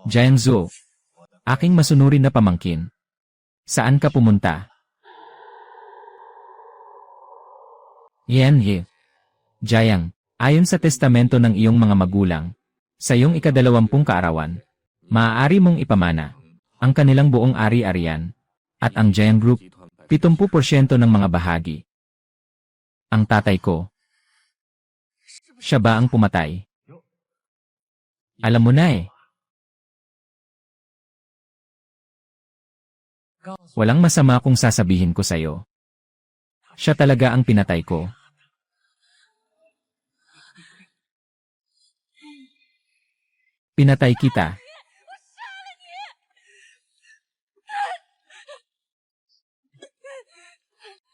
Jiangzuo, aking masunurin na pamangkin. Saan ka pumunta? Yan Ye. Jiang, ayon sa testamento ng iyong mga magulang, sa iyong ika-20 kaarawan, maaari mong ipamana ang kanilang buong ari-arian at ang Jiang Group, 70% ng mga bahagi. Ang tatay ko. Siya ba ang pumatay? Alam mo na eh. Walang masama kung sasabihin ko sa'yo. Siya talaga ang pinatay ko. Pinatay kita.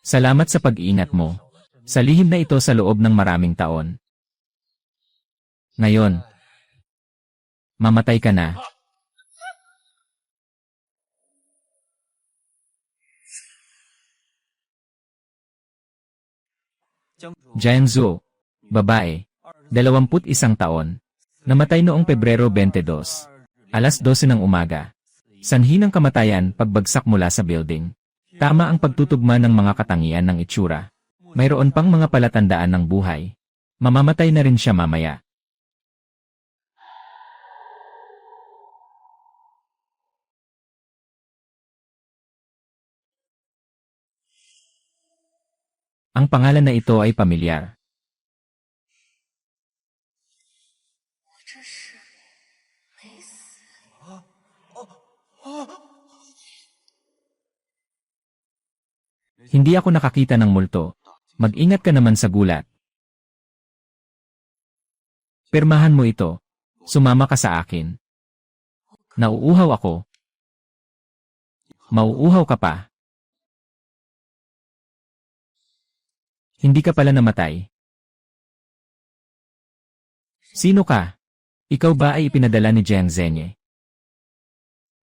Salamat sa pag-iingat mo. Sa lihim na ito sa loob ng maraming taon. Ngayon, mamatay ka na. Jiangzuo, babae, 21 taon, namatay noong Pebrero 22, alas 12 ng umaga. Sanhi ng kamatayan pagbagsak mula sa building. Tama ang pagtutugma ng mga katangian ng itsura. Mayroon pang mga palatandaan ng buhay. Mamamatay na rin siya mamaya. Ang pangalan na ito ay pamilyar. Hindi ako nakakita ng multo. Mag-ingat ka naman sa gulat. Pirmahan mo ito. Sumama ka sa akin. Nauuhaw ako. Mauuhaw ka pa. Hindi ka pala namatay. Sino ka? Ikaw ba ay ipinadala ni Jiang Zhenye?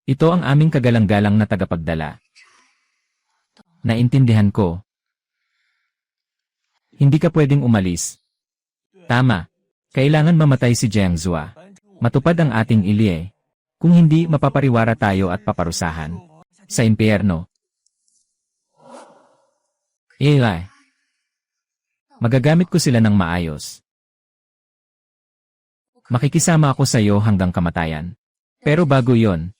Ito ang aming kagalang-galang na tagapagdala. Naintindihan ko. Hindi ka pwedeng umalis. Tama. Kailangan mamatay si Jiangzuo. Matupad ang ating ilye. Kung hindi, mapapariwara tayo at paparusahan. Sa impyerno. Eli. Magagamit ko sila ng maayos. Makikisama ako sa iyo hanggang kamatayan. Pero bago yon,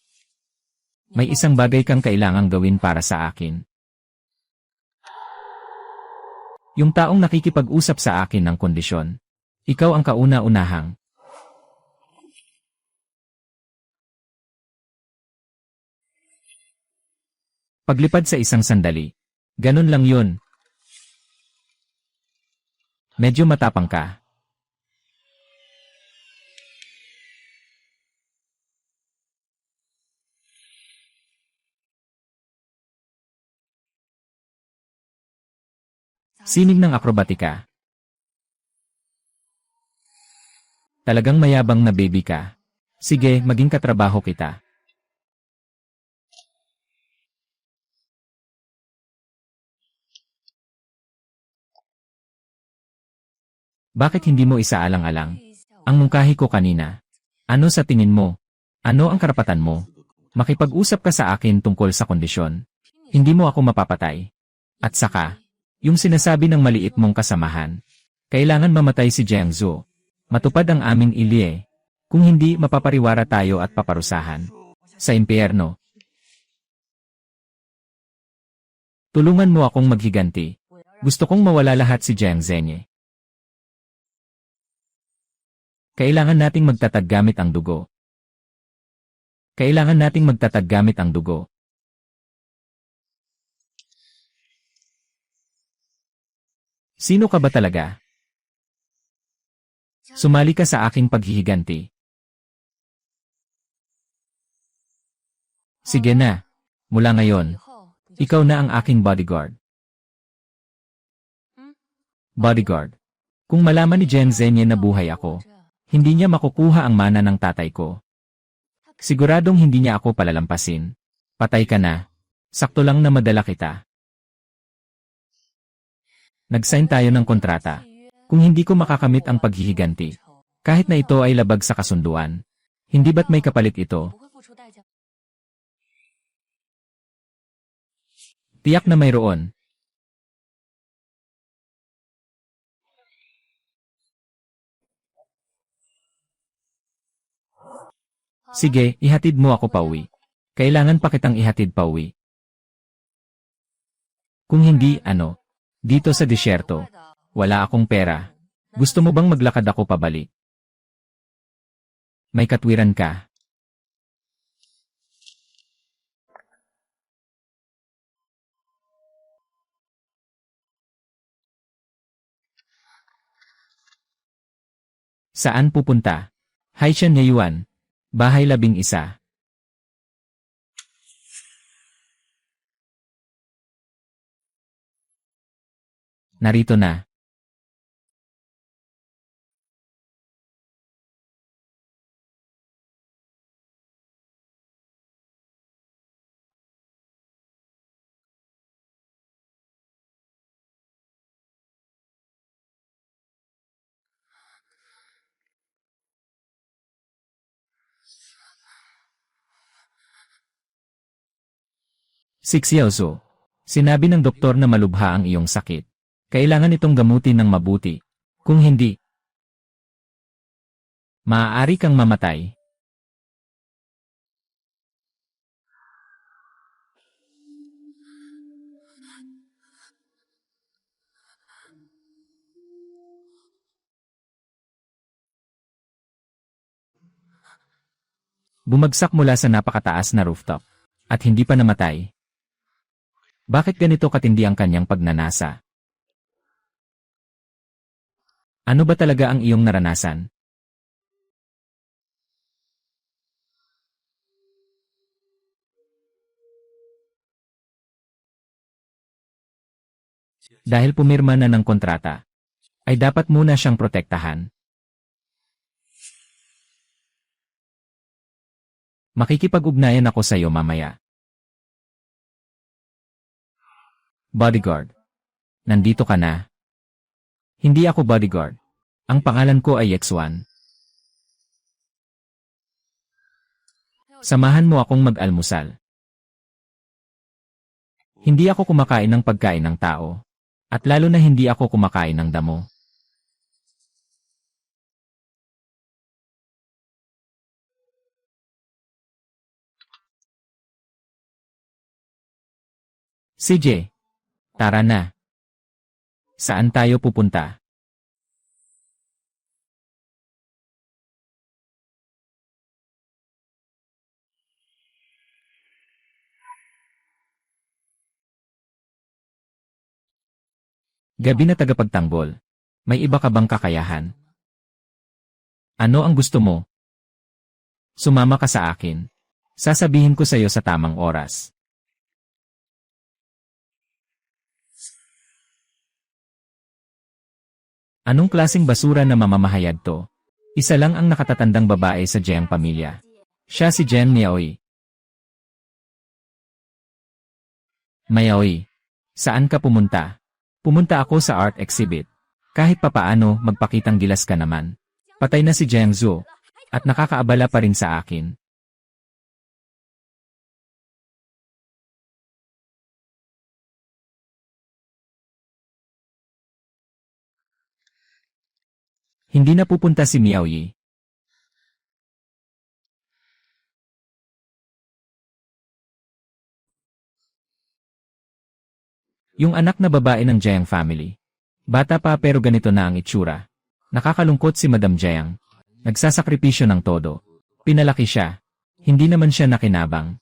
may isang bagay kang kailangang gawin para sa akin. Yung taong nakikipag-usap sa akin ng kondisyon. Ikaw ang kauna-unahang. Paglipad sa isang sandali. Ganun lang yun. Medyo matapang ka. Sining ng akrobatika. Talagang mayabang na baby ka. Sige, maging katrabaho kita. Bakit hindi mo isaalang-alang? Ang mungkahi ko kanina. Ano sa tingin mo? Ano ang karapatan mo? Makipag-usap ka sa akin tungkol sa kondisyon. Hindi mo ako mapapatay. At saka, yung sinasabi ng maliit mong kasamahan. Kailangan mamatay si Jiangzuo. Matupad ang aming ilye. Kung hindi, mapapariwara tayo at paparusahan. Sa impyerno. Tulungan mo akong maghiganti. Gusto kong mawala lahat si Jiang Zhenye. Kailangan nating magtatag gamit ang dugo. Kailangan nating magtatag gamit ang dugo. Sino ka ba talaga? Sumali ka sa aking paghihiganti. Sige na. Mula ngayon, ikaw na ang aking bodyguard. Bodyguard. Kung malaman ni Jiang Zhenye na buhay ako, hindi niya makukuha ang mana ng tatay ko. Siguradong hindi niya ako palalampasin. Patay ka na. Sakto lang na madala kita. Nag-sign tayo ng kontrata. Kung hindi ko makakamit ang paghihiganti, kahit na ito ay labag sa kasunduan, Hindi ba't may kapalit ito? Tiyak na mayroon. Sige, ihatid mo ako pauwi. Kailangan pa kitang ihatid pauwi. Kung hindi, ano? Dito sa disyerto. Wala akong pera. Gusto mo bang maglakad ako pabalik? May katwiran ka. Saan pupunta? Haishan Yuan. Bahay 11. Narito na. Sixiaozo. Sinabi ng doktor na malubha ang iyong sakit. Kailangan itong gamutin ng mabuti. Kung hindi, maaari kang mamatay. Bumagsak mula sa napakataas na rooftop. At hindi pa namatay. Bakit ganito katindi ang kanyang pagnanasa? Ano ba talaga ang iyong naranasan? Dahil pumirma na ng kontrata, ay dapat muna siyang protektahan. Makikipag-ugnayan ako sa iyo mamaya. Bodyguard. Nandito ka na. Hindi ako bodyguard. Ang pangalan ko ay X1. Samahan mo akong mag-almusal. Hindi ako kumakain ng pagkain ng tao. At lalo na hindi ako kumakain ng damo. CJ. Tara na. Saan tayo pupunta? Gabi na tagapagtanggol. May iba ka bang kakayahan? Ano ang gusto mo? Sumama ka sa akin. Sasabihin ko sa iyo sa tamang oras. Anong klaseng basura na mamamahayag to? Isa lang ang nakatatandang babae sa Jiang pamilya. Siya si Jen Miaoy. Miaoy, saan ka pumunta? Pumunta ako sa art exhibit. Kahit papaano, magpakitang gilas ka naman. Patay na si Jiang Zhu. At nakakaabala pa rin sa akin. Hindi na pupunta si Miaoyi. Yung anak na babae ng Jiang family. Bata pa pero ganito na ang itsura. Nakakalungkot si Madam Jiang. Nagsasakripisyo ng todo. Pinalaki siya. Hindi naman siya nakinabang.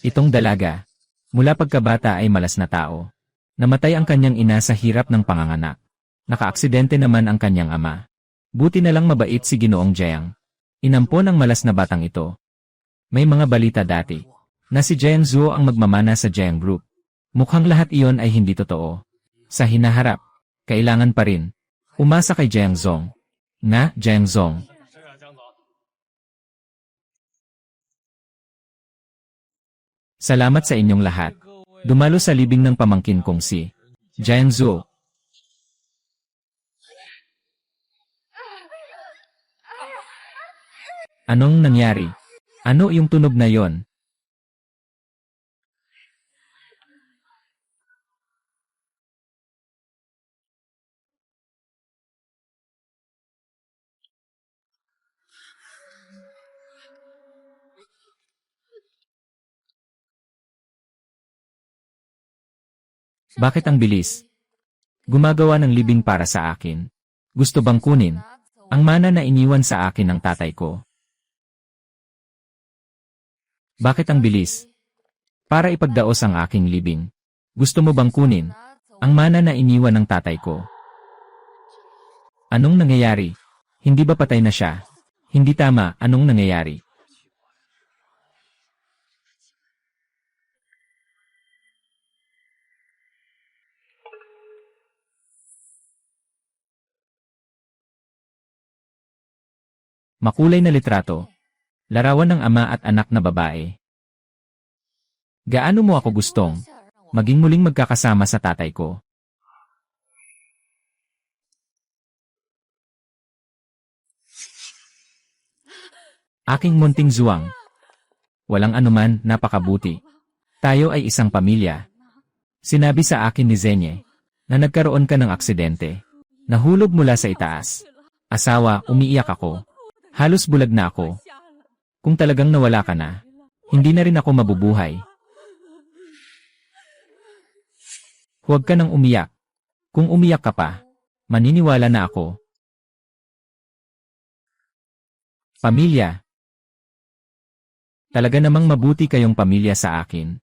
Itong dalaga. Mula pagkabata ay malas na tao. Namatay ang kanyang ina sa hirap ng panganganak. Nakaaksidente naman ang kanyang ama. Buti na lang mabait si Ginoong Jiang. Inampon ang malas na batang ito. May mga balita dati na si Jiang Zhuo ang magmamana sa Jiang Group. Mukhang lahat iyon ay hindi totoo. Sa hinaharap, kailangan pa rin umasa kay Jiang Zong. Nga, Jiang Zong. Salamat sa inyong lahat. Dumalo sa libing ng pamangkin kong si Jiang Zhuo. Anong nangyari? Ano yung tunog na yon? Bakit ang bilis? Gumagawa ng libing para sa akin. Gusto bang kunin ang mana na iniwan sa akin ng tatay ko? Bakit ang bilis? Para ipagdaos ang aking libing. Gusto mo bang kunin ang mana na iniwan ng tatay ko? Anong nangyayari? Hindi ba patay na siya? Hindi tama, anong nangyayari? Makulay na litrato. Larawan ng ama at anak na babae. Gaano mo ako gustong maging muling magkakasama sa tatay ko? Aking munting zuwang. Walang anuman, napakabuti. Tayo ay isang pamilya. Sinabi sa akin ni Zenye na nagkaroon ka ng aksidente. Nahulog mula sa itaas. Asawa, umiiyak ako. Halos bulag na ako. Kung talagang nawala ka na, hindi na rin ako mabubuhay. Huwag ka nang umiyak. Kung umiyak ka pa, maniniwala na ako. Pamilya. Talaga namang mabuti kayong pamilya sa akin.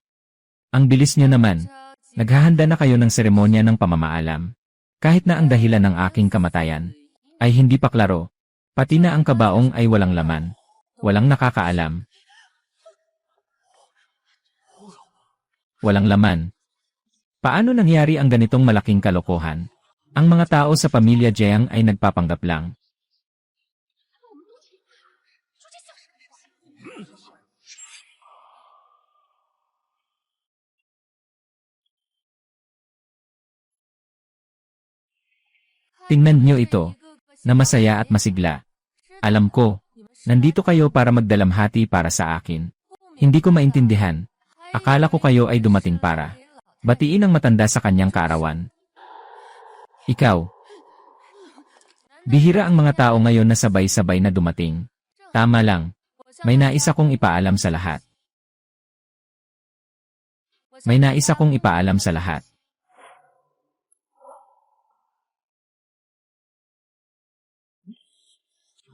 Ang bilis niyo naman. Naghahanda na kayo ng seremonya ng pamamaalam. Kahit na ang dahilan ng aking kamatayan ay hindi pa klaro. Pati na ang kabaong ay walang laman. Walang nakakaalam. Walang laman. Paano nangyari ang ganitong malaking kalokohan? Ang mga tao sa pamilya Jiang ay nagpapanggap lang. Tingnan niyo ito, na masaya at masigla. Alam ko, nandito kayo para magdalamhati para sa akin. Hindi ko maintindihan. Akala ko kayo ay dumating para batiin ang matanda sa kanyang kaarawan. Ikaw. Bihira ang mga tao ngayon na sabay-sabay na dumating. Tama lang. May nais akong ipaalam sa lahat. May nais akong ipaalam sa lahat.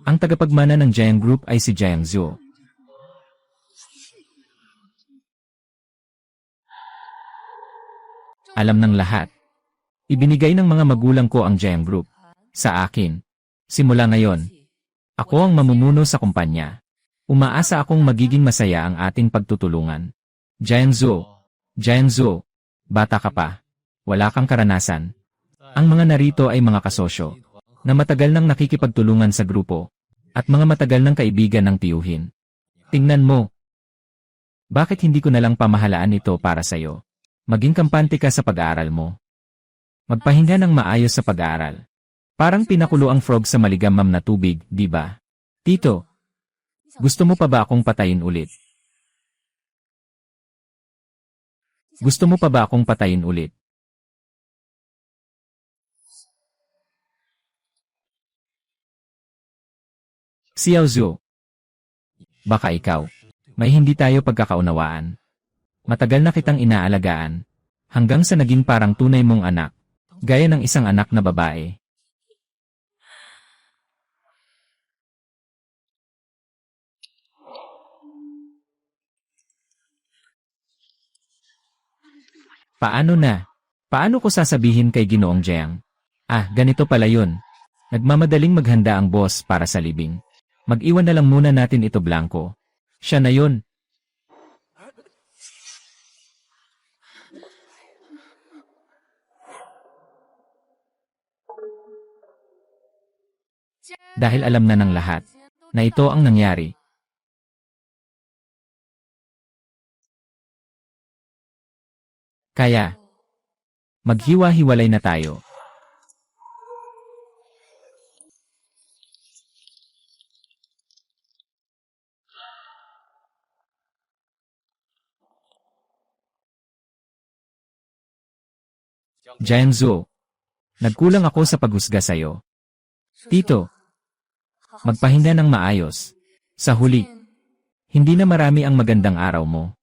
Ang tagapagmana ng Jiang Group ay si Jiang Zhou. Alam ng lahat. Ibinigay ng mga magulang ko ang Jiang Group sa akin. Simula ngayon, ako ang mamumuno sa kumpanya. Umaasa akong magiging masaya ang ating pagtutulungan. Jiang Zhou, Jiang Zhou, bata ka pa. Wala kang karanasan. Ang mga narito ay mga kasosyo na matagal nang nakikipagtulungan sa grupo at mga matagal ng kaibigan ng tiyuhin. Tingnan mo. Bakit hindi ko nalang pamahalaan ito para sa'yo? Maging kampante ka sa pag-aaral mo. Magpahinga ng maayos sa pag-aaral. Parang pinakulo ang frog sa maligamam na tubig, di ba? Tito, gusto mo pa ba akong patayin ulit? Gusto mo pa ba akong patayin ulit? Xiao Zhou. Baka ikaw. May hindi tayo pagkakaunawaan. Matagal na kitang inaalagaan. Hanggang sa naging parang tunay mong anak. Gaya ng isang anak na babae. Paano na? Paano ko sasabihin kay Ginoong Jiang? Ah, ganito pala yun. Nagmamadaling maghanda ang boss para sa libing. Mag-iwan na lang muna natin ito blanco. Siya na yun. Dahil alam na ng lahat na ito ang nangyari. Kaya, maghiwa-hiwalay na tayo. Jianzhou, nagkulang ako sa paghusga sa'yo. Tito, magpahinga ng maayos. Sa huli, hindi na marami ang magandang araw mo.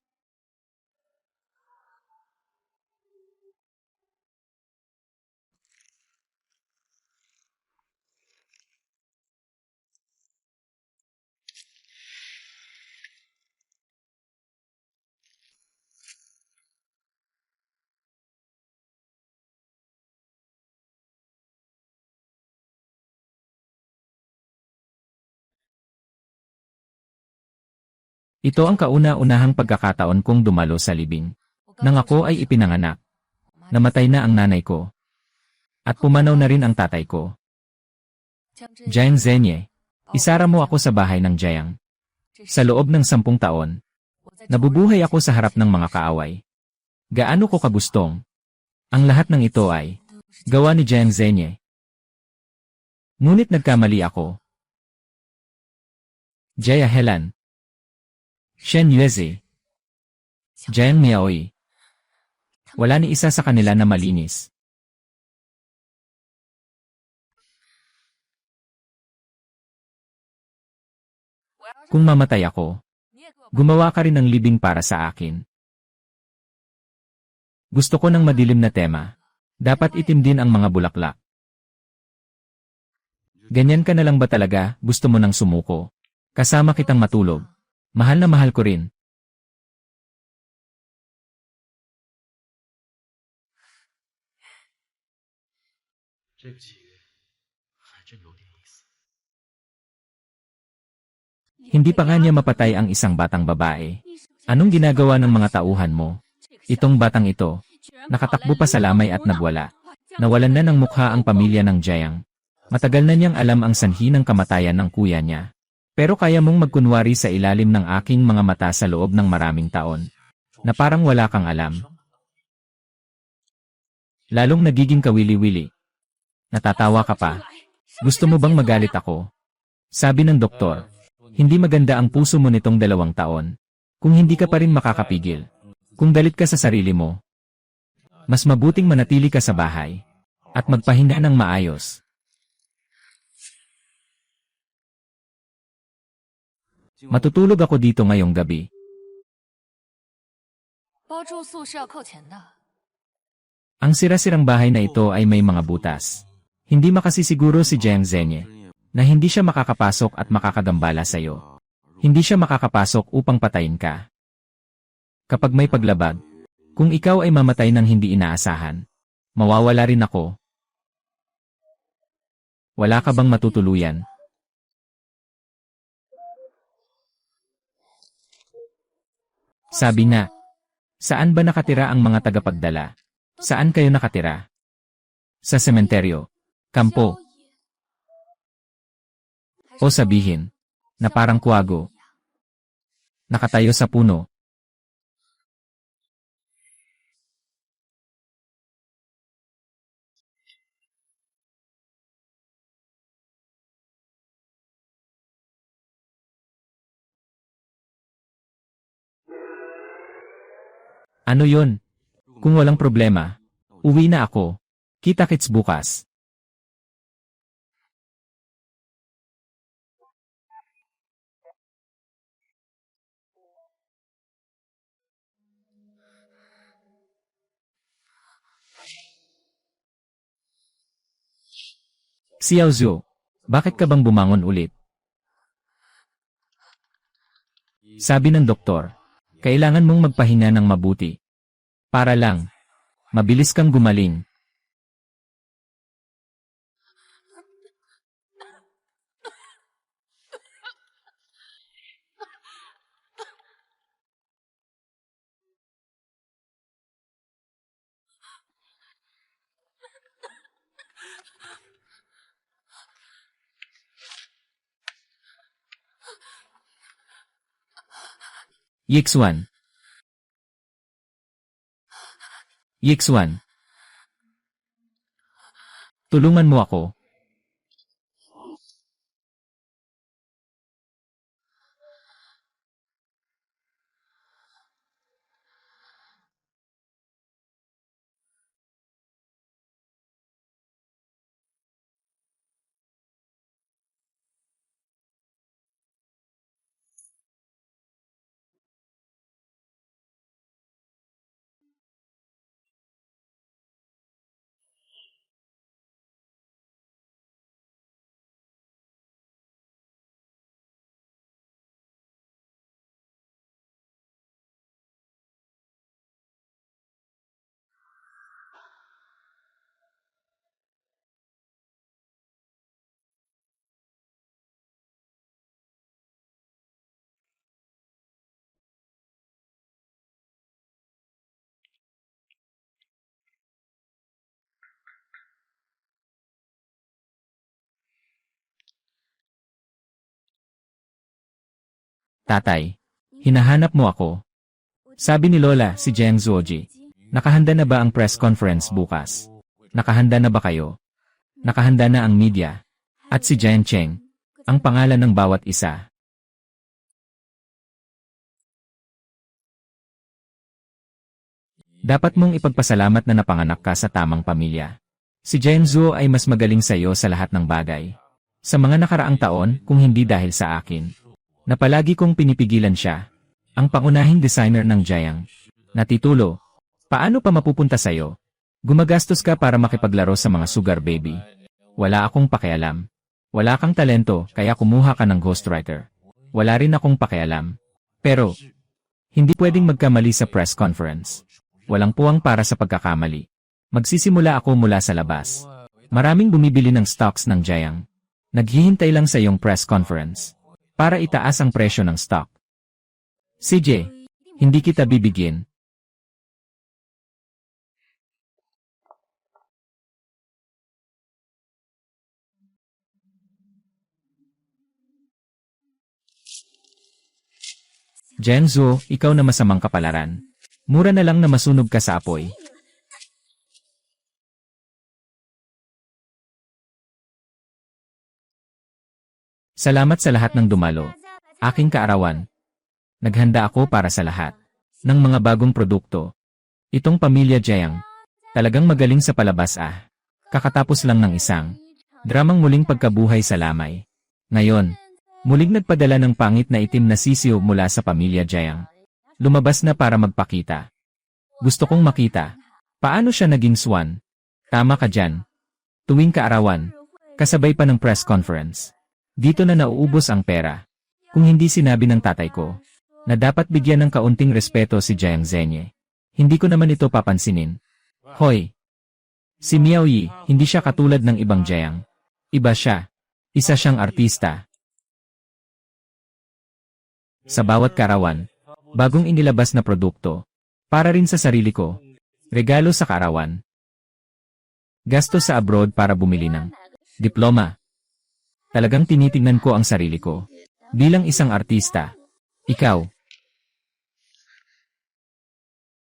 Ito ang kauna-unahang pagkakataon kong dumalo sa libing. Nang ako ay ipinanganak, namatay na ang nanay ko. At pumanaw na rin ang tatay ko. Jiang Zhenye, isara mo ako sa bahay ng Jiang. Sa loob ng 10 taon, nabubuhay ako sa harap ng mga kaaway. Gaano ko kagustong. Ang lahat ng ito ay gawa ni Jiang Zhenye. Ngunit nagkamali ako. Jia Helan, Shen Yuezi, Jiang Miaoyi. Wala ni isa sa kanila na malinis. Kung mamatay ako, gumawa ka rin ng libing para sa akin. Gusto ko ng madilim na tema. Dapat itim din ang mga bulaklak. Ganyan ka na lang ba talaga? Gusto mo nang sumuko? Kasama kitang matulog. Mahal na mahal ko rin. Hindi pa nga niya mapatay ang isang batang babae. Anong ginagawa ng mga tauhan mo? Itong batang ito, nakatakbo pa sa lamay at nagwala. Nawalan na ng mukha ang pamilya ng Jiang. Matagal na niyang alam ang sanhi ng kamatayan ng kuya niya. Pero kaya mong magkunwari sa ilalim ng aking mga mata sa loob ng maraming taon, na parang wala kang alam. Lalong nagiging kawili-wili. Natatawa ka pa. Gusto mo bang magalit ako? Sabi ng doktor, hindi maganda ang puso mo nitong 2 taon. Kung hindi ka pa rin makakapigil. Kung galit ka sa sarili mo, mas mabuting manatili ka sa bahay at magpahinga ng maayos. Matutulog ako dito ngayong gabi. Ang sira-sirang bahay na ito ay may mga butas. Hindi makasisiguro si Jiang Zhenye na hindi siya makakapasok at makakagambala sa'yo. Hindi siya makakapasok upang patayin ka. Kapag may paglabag, kung ikaw ay mamatay ng hindi inaasahan, mawawala rin ako. Wala ka bang matutuluyan? Sabi nga, saan ba nakatira ang mga tagapagdala? Saan kayo nakatira? Sa sementeryo, kampo, o sabihin, na parang kuwago, nakatayo sa puno. Ano yon? Kung walang problema, uwi na ako. Kita-kits bukas. Xiao Zhu, bakit ka bang bumangon ulit? Sabi ng doktor, kailangan mong magpahinga ng mabuti. Para lang, mabilis kang gumaling. Yixuan. Yixuan. Tulungan mo ako. Tatay, hinahanap mo ako. Sabi ni Lola, si Jiang Zuoji. Nakahanda na ba ang press conference bukas? Nakahanda na ba kayo? Nakahanda na ang media. At si Jiang Cheng, ang pangalan ng bawat isa. Dapat mong ipagpasalamat na napanganak ka sa tamang pamilya. Si Jiang Zuo ay mas magaling sa iyo sa lahat ng bagay. Sa mga nakaraang taon, kung hindi dahil sa akin, na palagi kong pinipigilan siya, ang pangunahing designer ng Jiang, na titulo, paano pa mapupunta sa'yo? Gumagastos ka para makipaglaro sa mga sugar baby. Wala akong pakialam. Wala kang talento, kaya kumuha ka ng ghostwriter. Wala rin akong pakialam. Pero, hindi pwedeng magkamali sa press conference. Walang puwang para sa pagkakamali. Magsisimula ako mula sa labas. Maraming bumibili ng stocks ng Jiang. Naghihintay lang sa iyong press conference para itaas ang presyo ng stock. CJ, hindi kita bibigyan. Jiang Zuo, ikaw na masamang kapalaran. Mura na lang na masunog ka sa apoy. Salamat sa lahat ng dumalo. Aking kaarawan. Naghanda ako para sa lahat ng mga bagong produkto. Itong pamilya Jiang, talagang magaling sa palabas ah. Kakatapos lang ng isang dramang muling pagkabuhay sa lamay. Ngayon, muling nagpadala ng pangit na itim na sisiw mula sa pamilya Jiang. Lumabas na para magpakita. Gusto kong makita. Paano siya naging swan? Tama ka dyan. Tuwing kaarawan, kasabay pa ng press conference. Dito na nauubos ang pera. Kung hindi sinabi ng tatay ko, na dapat bigyan ng kaunting respeto si Jiang Zenye. Hindi ko naman ito papansinin. Hoy! Si Miao Yi, hindi siya katulad ng ibang Jiang. Iba siya. Isa siyang artista. Sa bawat karawan, bagong inilabas na produkto. Para rin sa sarili ko. Regalo sa karawan. Gasto sa abroad para bumili ng diploma. Talagang tinitingnan ko ang sarili ko. Bilang isang artista. Ikaw.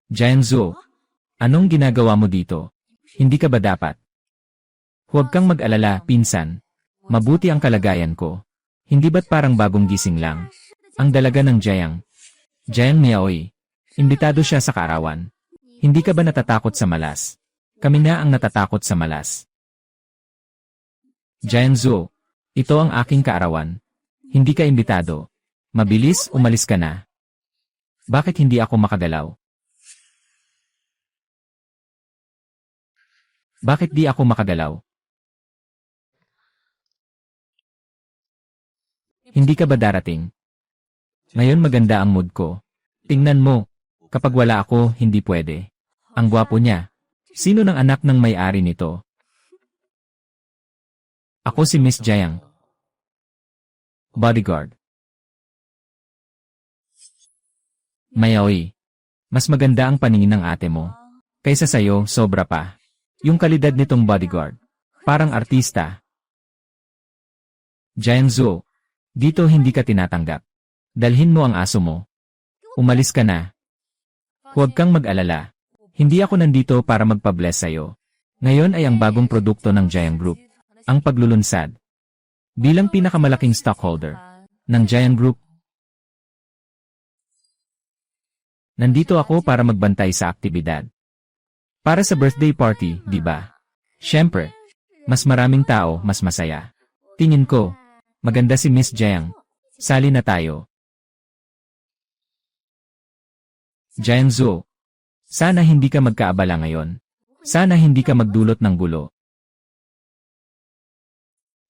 Jiang Zuo. Anong ginagawa mo dito? Hindi ka ba dapat? Huwag kang mag-alala, pinsan. Mabuti ang kalagayan ko. Hindi ba't parang bagong gising lang? Ang dalaga ng Jiang. Jiang Miaoy. Imbitado siya sa kaarawan. Hindi ka ba natatakot sa malas? Kami na ang natatakot sa malas. Jiang Zuo. Ito ang aking kaarawan. Hindi ka imbitado. Mabilis, umalis ka na. Bakit hindi ako makagalaw? Bakit di ako makagalaw? Hindi ka ba darating? Ngayon maganda ang mood ko. Tingnan mo. Kapag wala ako, hindi pwede. Ang gwapo niya. Sino ng anak ng may-ari nito? Ako si Miss Jiang. Bodyguard. Mayaoy. Mas maganda ang paningin ng ate mo. Kaysa sayo, sobra pa. Yung kalidad nitong bodyguard. Parang artista. Jiang Zuo. Dito hindi ka tinatanggap. Dalhin mo ang aso mo. Umalis ka na. Huwag kang mag-alala. Hindi ako nandito para magpa-bless sa'yo. Ngayon ay ang bagong produkto ng Jiang Group. Ang paglulunsad. Bilang pinakamalaking stockholder ng Jiang Group. Nandito ako para magbantay sa aktibidad. Para sa birthday party, di ba? Siyempre, mas maraming tao, mas masaya. Tingin ko, maganda si Miss Jiang. Sali na tayo. Jiang Zuo. Sana hindi ka magkaabala ngayon. Sana hindi ka magdulot ng gulo.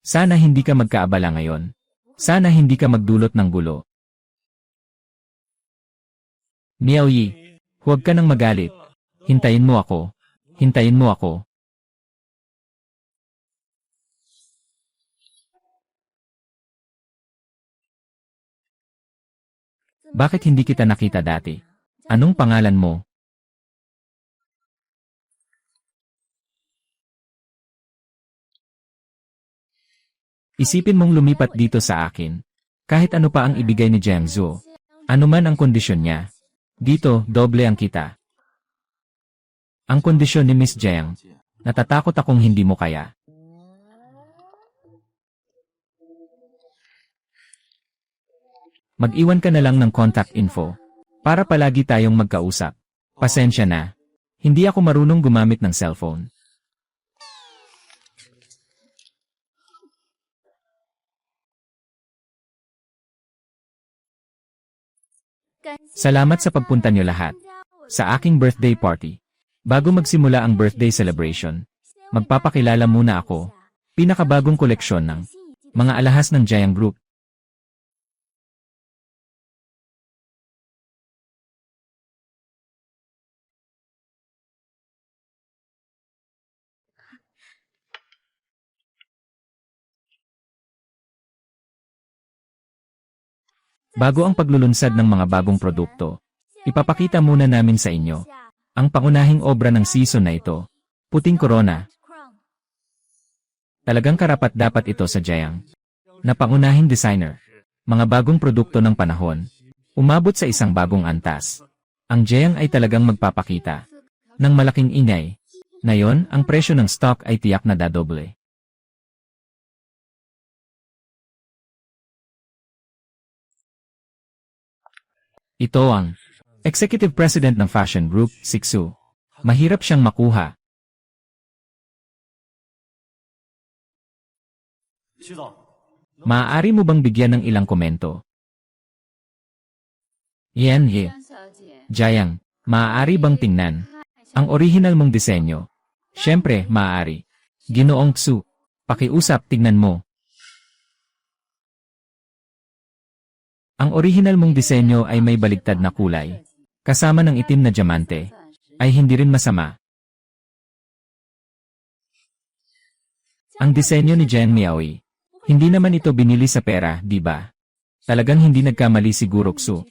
Sana hindi ka magkaabala ngayon. Sana hindi ka magdulot ng gulo. Miao Yi, huwag ka nang magalit. Hintayin mo ako. Hintayin mo ako. Bakit hindi kita nakita dati? Anong pangalan mo? Isipin mong lumipat dito sa akin. Kahit ano pa ang ibigay ni Jiangsu. Ano man ang kondisyon niya. Dito, doble ang kita. Ang kondisyon ni Miss Jiang. Natatakot akong hindi mo kaya. Mag-iwan ka na lang ng contact info. Para palagi tayong magkausap. Pasensya na. Hindi ako marunong gumamit ng cellphone. Salamat sa pagpunta niyo lahat. Sa aking birthday party. Bago magsimula ang birthday celebration, magpapakilala muna ako. Pinakabagong koleksyon ng mga alahas ng Jiang Group. Bago ang paglulunsad ng mga bagong produkto, ipapakita muna namin sa inyo ang pangunahing obra ng season na ito, Puting Corona. Talagang karapat-dapat ito sa Jiang na pangunahing designer. Mga bagong produkto ng panahon, umabot sa isang bagong antas. Ang Jiang ay talagang magpapakita ng malaking ingay. Ngayon, ang presyo ng stock ay tiyak na dadoble. Ito ang Executive President ng Fashion Group, Sixu. Mahirap siyang makuha. Maaari mo bang bigyan ng ilang komento? Yan he. Jiang, maaari bang tingnan ang original mong disenyo? Siyempre, maaari. Ginoong Xu, pakiusap tignan mo. Ang original mong disenyo ay may baligtad na kulay. Kasama ng itim na diamante. Ay hindi rin masama. Ang disenyo ni Jiang Miaoyi. Hindi naman ito binili sa pera, di ba? Talagang hindi nagkamali siguro Xu.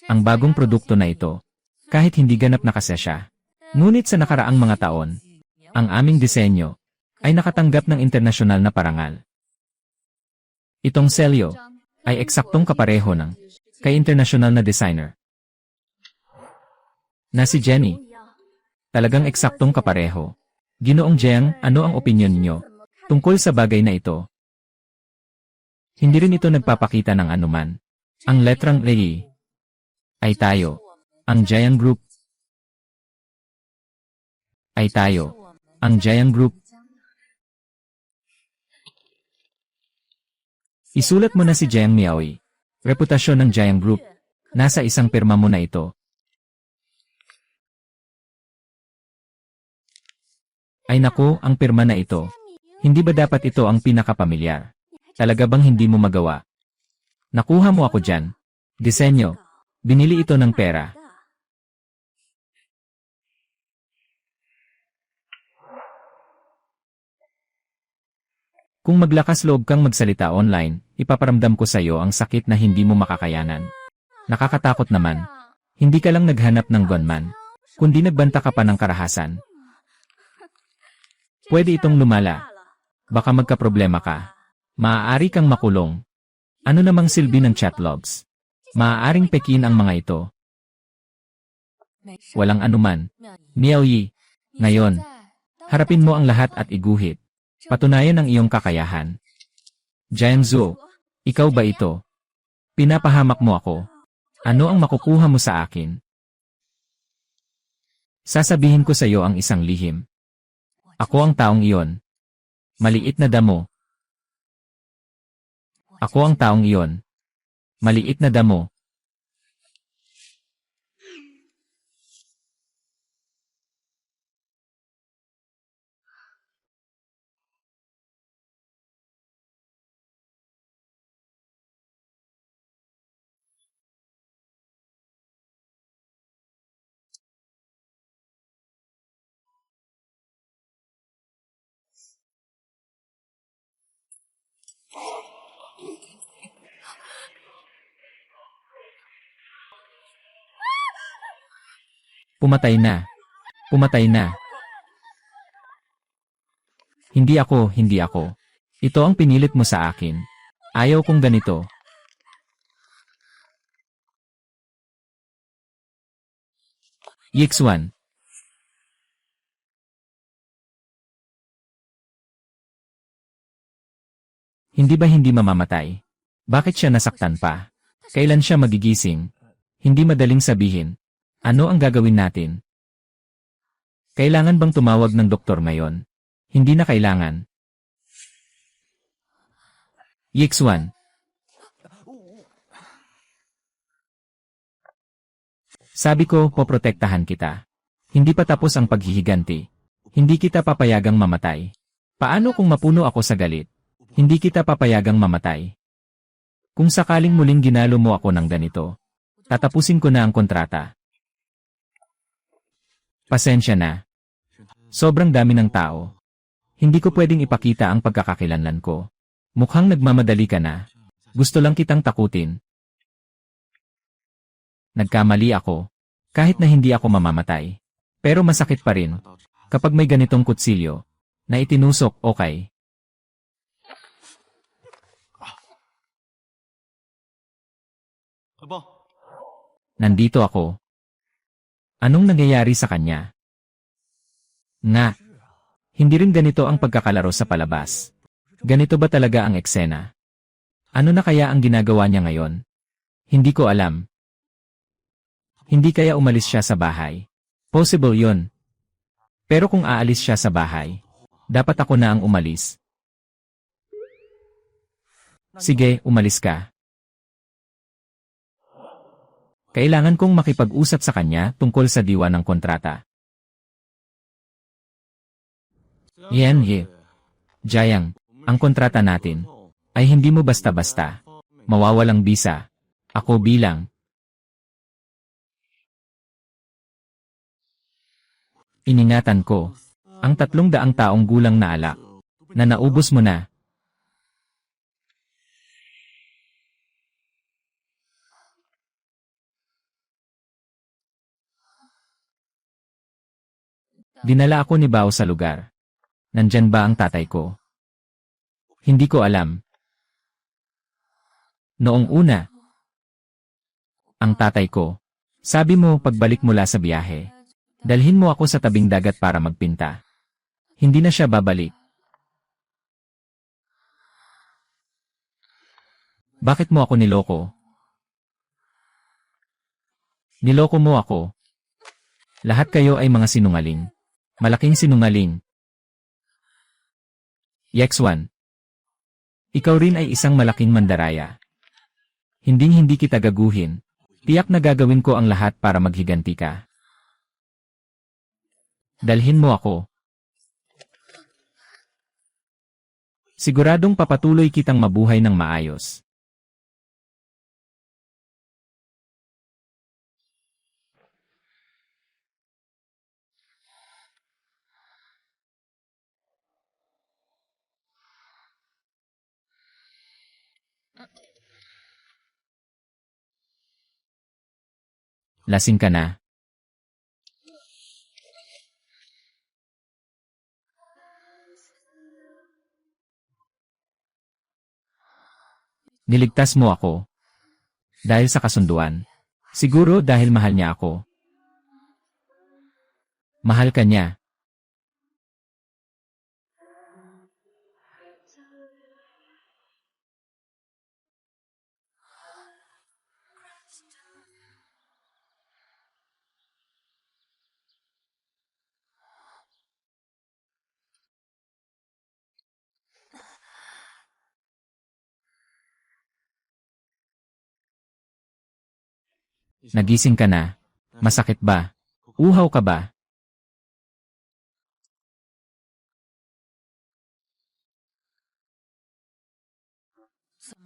Ang bagong produkto na ito, kahit hindi ganap na kasi siya. Ngunit sa nakaraang mga taon, ang aming disenyo ay nakatanggap ng internasyonal na parangal. Itong selyo ay eksaktong kapareho ng kay internasyonal na designer na si Jenny. Talagang eksaktong kapareho. Ginoong Jiang, ano ang opinyon niyo tungkol sa bagay na ito? Hindi rin ito nagpapakita ng anuman. Ang letrang A ay tayo. Ang Jiang Group ay tayo. Ang Jiang Group. Isulat mo na si Jiang Miaoyi. Reputasyon ng Jiang Group. Nasa isang pirma mo na ito. Ay naku, ang pirma na ito. Hindi ba dapat ito ang pinakapamilyar? Talaga bang hindi mo magawa? Nakuha mo ako dyan. Disenyo. Binili ito ng pera. Kung maglakas loob kang magsalita online, ipaparamdam ko sa iyo ang sakit na hindi mo makakayanan. Nakakatakot naman. Hindi ka lang naghanap ng gunman, kundi nagbanta ka pa ng karahasan. Pwede itong lumala. Baka magkaproblema ka. Maaari kang makulong. Ano namang silbi ng chat logs? Maaaring pekin ang mga ito. Walang anuman. Miaoyi. Ngayon, harapin mo ang lahat at iguhit. Patunayan ang iyong kakayahan. Jiangsu, ikaw ba ito? Pinapahamak mo ako. Ano ang makukuha mo sa akin? Sasabihin ko sa iyo ang isang lihim. Ako ang taong iyon. Maliit na damo. Ako ang taong iyon. Maliit na damo. Pumatay na. Pumatay na. Hindi ako, hindi ako. Ito ang pinilit mo sa akin. Ayaw kong ganito. Yixuan. Hindi ba hindi mamamatay? Bakit siya nasaktan pa? Kailan siya magigising? Hindi madaling sabihin. Ano ang gagawin natin? Kailangan bang tumawag ng doktor ngayon? Hindi na kailangan. Yixuan. Sabi ko, poprotektahan kita. Hindi pa tapos ang paghihiganti. Hindi kita papayagang mamatay. Paano kung mapuno ako sa galit? Hindi kita papayagang mamatay. Kung sakaling muling ginalo mo ako ng ganito, tatapusin ko na ang kontrata. Pasensya na. Sobrang dami ng tao. Hindi ko pwedeng ipakita ang pagkakakilanlan ko. Mukhang nagmamadali ka na. Gusto lang kitang takutin. Nagkamali ako. Kahit na hindi ako mamamatay. Pero masakit pa rin. Kapag may ganitong kutsilyo, na itinusok, okay. Nandito ako. Anong nangyayari sa kanya? Nga. Hindi rin ganito ang pagkakalaro sa palabas. Ganito ba talaga ang eksena? Ano na kaya ang ginagawa niya ngayon? Hindi ko alam. Hindi kaya umalis siya sa bahay. Possible yon. Pero kung aalis siya sa bahay, dapat ako na ang umalis. Sige, umalis ka. Kailangan kong makipag-usap sa kanya tungkol sa diwa ng kontrata. Yan, ye. Jayang, ang kontrata natin ay hindi mo basta-basta. Mawawalang bisa. Ako bilang. Iningatan ko ang 300 taong gulang na alak na naubos mo na. Dinala ako ni Bao sa lugar. Nandyan ba ang tatay ko? Hindi ko alam. Noong una, ang tatay ko, sabi mo pagbalik mula sa biyahe, dalhin mo ako sa tabing dagat para magpinta. Hindi na siya babalik. Bakit mo ako niloko? Niloko mo ako. Lahat kayo ay mga sinungaling. Malaking sinungaling. Yexuan. Ikaw rin ay isang malaking mandaraya. Hinding-hindi kita gaguhin. Tiyak na gagawin ko ang lahat para maghiganti ka. Dalhin mo ako. Siguradong papatuloy kitang mabuhay ng maayos. Lasing ka na. Niligtas mo ako. Dahil sa kasunduan. Siguro dahil mahal niya ako. Mahal ka niya. Nagising ka na. Masakit ba? Uhaw ka ba?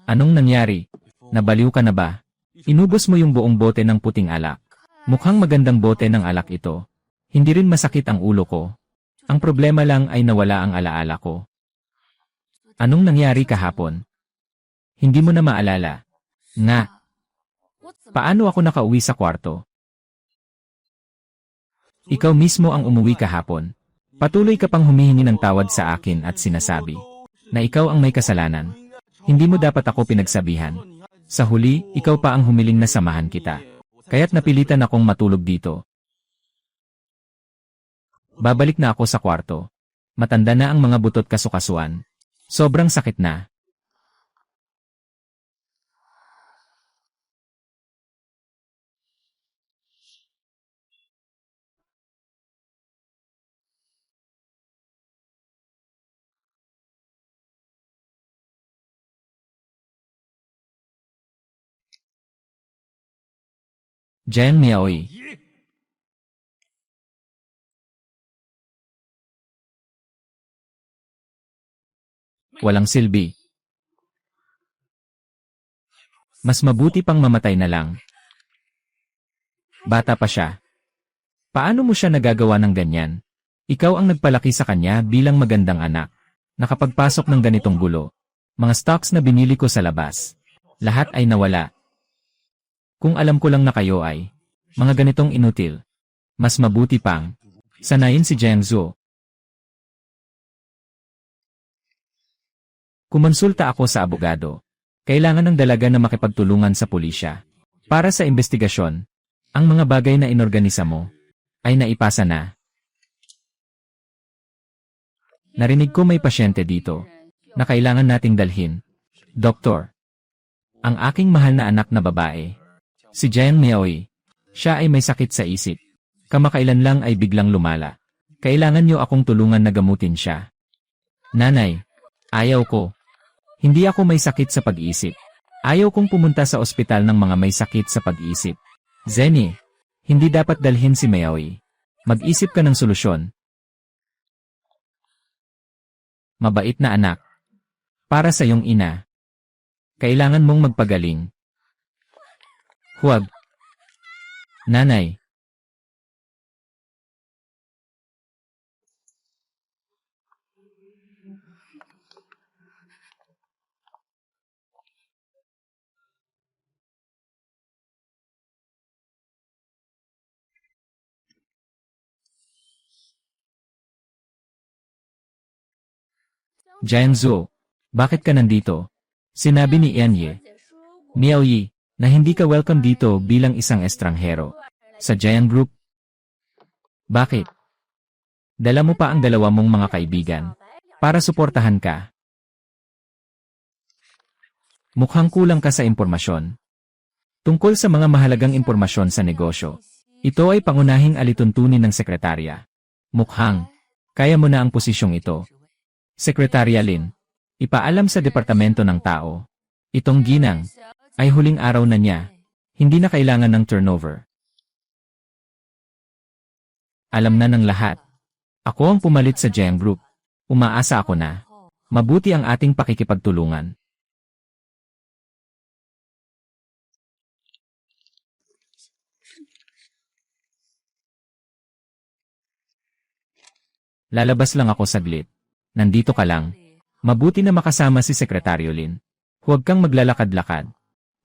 Anong nangyari? Nabaliw ka na ba? Inubos mo yung buong bote ng puting alak. Mukhang magandang bote ng alak ito. Hindi rin masakit ang ulo ko. Ang problema lang ay nawala ang alaala ko. Anong nangyari kahapon? Hindi mo na maalala. Nga. Paano ako nakauwi sa kwarto? Ikaw mismo ang umuwi kahapon. Patuloy ka pang humihingi ng tawad sa akin at sinasabi na ikaw ang may kasalanan. Hindi mo dapat ako pinagsabihan. Sa huli, ikaw pa ang humiling na samahan kita. Kaya't napilitan akong matulog dito. Babalik na ako sa kwarto. Matanda na ang mga butot kasukasuan. Sobrang sakit na. Jen Miaoy. Walang silbi. Mas mabuti pang mamatay na lang. Bata pa siya. Paano mo siya nagagawa ng ganyan? Ikaw ang nagpalaki sa kanya bilang magandang anak. Nakapagpasok ng ganitong gulo. Mga stocks na binili ko sa labas. Lahat ay nawala. Kung alam ko lang na kayo ay mga ganitong inutil. Mas mabuti pang sanayin si Jiang Zhou. Kumonsulta ako sa abogado. Kailangan ng dalaga na makipagtulungan sa pulisya. Para sa investigasyon, ang mga bagay na inorganisa mo ay naipasa na. Narinig ko may pasyente dito na kailangan nating dalhin. Doktor, ang aking mahal na anak na babae, si Jiang Miaoy, siya ay may sakit sa isip. Kamakailan lang ay biglang lumala. Kailangan niyo akong tulungan na gamutin siya. Nanay, ayaw ko. Hindi ako may sakit sa pag-isip. Ayaw kong pumunta sa ospital ng mga may sakit sa pag-isip. Zenny, hindi dapat dalhin si Miaoy. Mag-isip ka ng solusyon. Mabait na anak. Para sa iyong ina. Kailangan mong magpagaling. Huwag. Nanay. Jiang Zhou, bakit ka nandito? Sinabi ni Ianye. Miaoyi, na hindi ka welcome dito bilang isang estranghero. Sa Jiang Group? Bakit? Dala mo pa ang dalawa mong mga kaibigan para suportahan ka. Mukhang kulang ka sa impormasyon. Tungkol sa mga mahalagang impormasyon sa negosyo, ito ay pangunahing alituntunin ng sekretarya. Mukhang, kaya mo na ang posisyong ito. Sekretarya Lin, ipaalam sa departamento ng tao. Itong ginang ay huling araw na niya. Hindi na kailangan ng turnover. Alam na ng lahat. Ako ang pumalit sa Jiang Group. Umaasa ako na mabuti ang ating pakikipagtulungan. Lalabas lang ako saglit. Nandito ka lang. Mabuti na makasama si Sekretaryo Lin. Huwag kang maglalakad-lakad.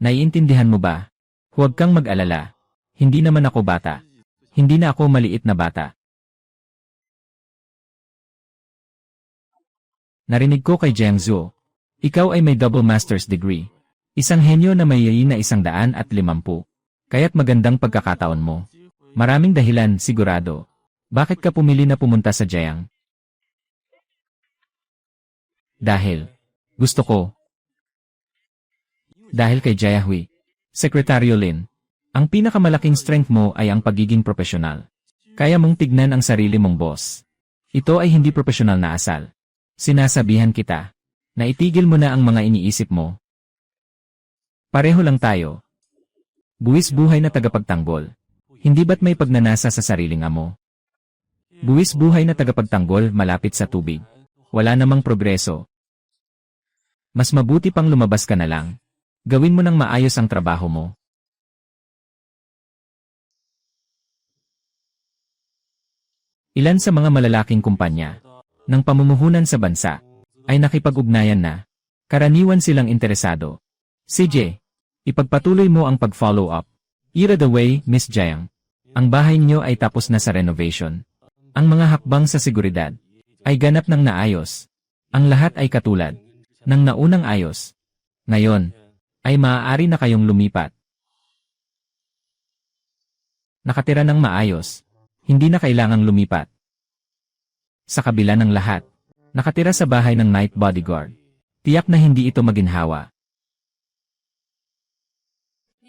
Naiintindihan mo ba? Huwag kang mag-alala. Hindi naman ako bata. Hindi na ako maliit na bata. Narinig ko kay Jiang Zhou. Ikaw ay may double master's degree. Isang henyo na may yayin na 150. Kaya't magandang pagkakataon mo. Maraming dahilan, sigurado. Bakit ka pumili na pumunta sa Jiang? Dahil gusto ko. Dahil kay Jiahui, Sekretaryo Lin, ang pinakamalaking strength mo ay ang pagiging profesional. Kaya mong tignan ang sarili mong boss. Ito ay hindi profesional na asal. Sinasabihan kita na itigil mo na ang mga iniisip mo. Pareho lang tayo. Buwis buhay na tagapagtanggol. Hindi ba't may pagnanasa sa sariling amo? Buwis buhay na tagapagtanggol malapit sa tubig. Wala namang progreso. Mas mabuti pang lumabas ka na lang. Gawin mo ng maayos ang trabaho mo. Ilan sa mga malalaking kumpanya ng pamumuhunan sa bansa ay nakipag-ugnayan na. Karaniwan silang interesado. CJ, ipagpatuloy mo ang pag-follow up. Ira the way, Miss Jiang. Ang bahay niyo ay tapos na sa renovation. Ang mga hakbang sa seguridad ay ganap ng naayos. Ang lahat ay katulad ng naunang ayos. Ngayon, ay maaari na kayong lumipat. Nakatira ng maayos. Hindi na kailangang lumipat. Sa kabila ng lahat, nakatira sa bahay ng night bodyguard. Tiyak na hindi ito maginhawa.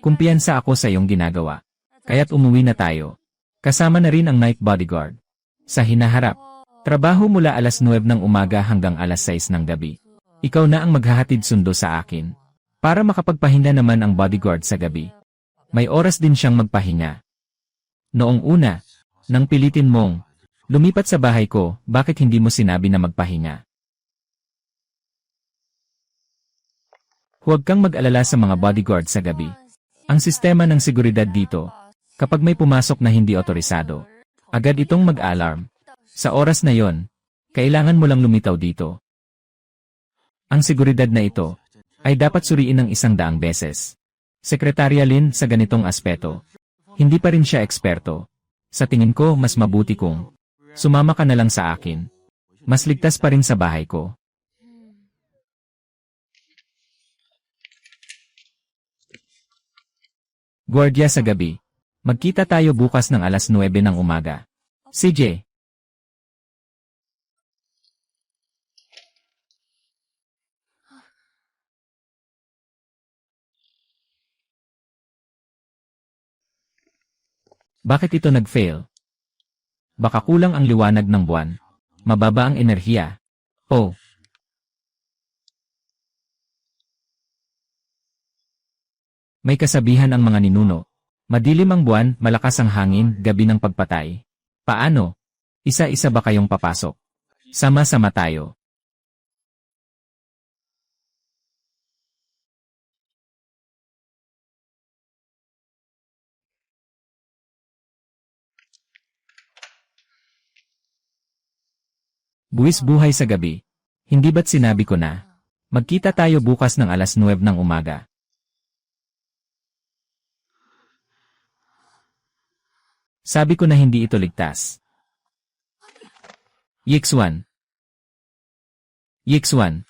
Kumpiyansa ako sa iyong ginagawa. Kaya't umuwi na tayo. Kasama na rin ang night bodyguard. Sa hinaharap, trabaho mula alas 9 ng umaga hanggang alas 6 ng gabi. Ikaw na ang maghahatid sundo sa akin. Para makapagpahinga naman ang bodyguard sa gabi. May oras din siyang magpahinga. Noong una, nang pilitin mong lumipat sa bahay ko, bakit hindi mo sinabi na magpahinga? Huwag kang mag-alala sa mga bodyguard sa gabi. Ang sistema ng seguridad dito, kapag may pumasok na hindi otorisado, agad itong mag-alarm. Sa oras na yon, kailangan mo lang lumitaw dito. Ang seguridad na ito ay dapat suriin ng 100 beses. Sekretarya Lynn sa ganitong aspeto. Hindi pa rin siya eksperto. Sa tingin ko, mas mabuti kung sumama ka na lang sa akin. Mas ligtas pa rin sa bahay ko. Guardia sa gabi. Magkita tayo bukas ng alas 9 ng umaga. CJ. Bakit ito nag-fail? Baka kulang ang liwanag ng buwan. Mababa ang enerhiya. Oh. May kasabihan ang mga ninuno. Madilim ang buwan, malakas ang hangin, gabi ng pagpatay. Paano? Isa-isa ba kayong papasok? Sama-sama tayo. Buwis buhay sa gabi. Hindi ba't sinabi ko na? Magkita tayo bukas ng alas 9 ng umaga. Sabi ko na hindi ito ligtas. Yixwan. Yixwan.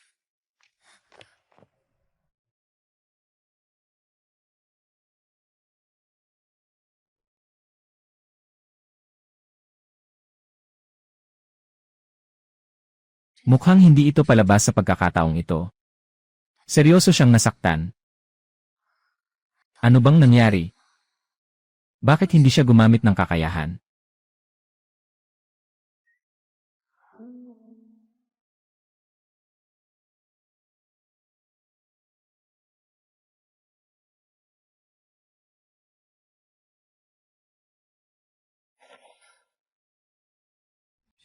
Mukhang hindi ito palabas sa pagkakataong ito. Seryoso siyang nasaktan. Ano bang nangyari? Bakit hindi siya gumamit ng kakayahan?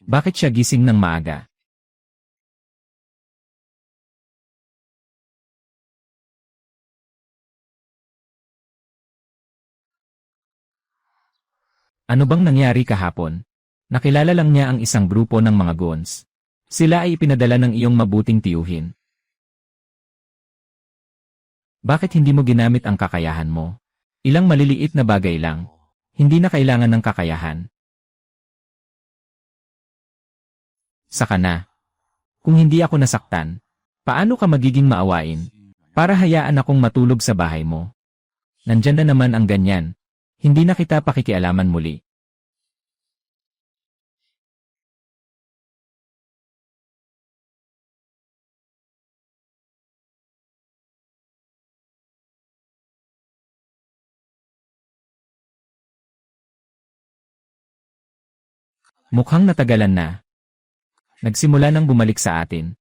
Bakit siya gising ng maaga? Ano bang nangyari kahapon? Nakilala lang niya ang isang grupo ng mga goons. Sila ay ipinadala ng iyong mabuting tiyuhin. Bakit hindi mo ginamit ang kakayahan mo? Ilang maliliit na bagay lang. Hindi na kailangan ng kakayahan. Saka na. Kung hindi ako nasaktan, paano ka magiging maawain? Para hayaan akong matulog sa bahay mo. Nandyan na naman ang ganyan. Hindi na kita pakikialaman muli. Mukhang natagalan na. Nagsimula nang bumalik sa atin.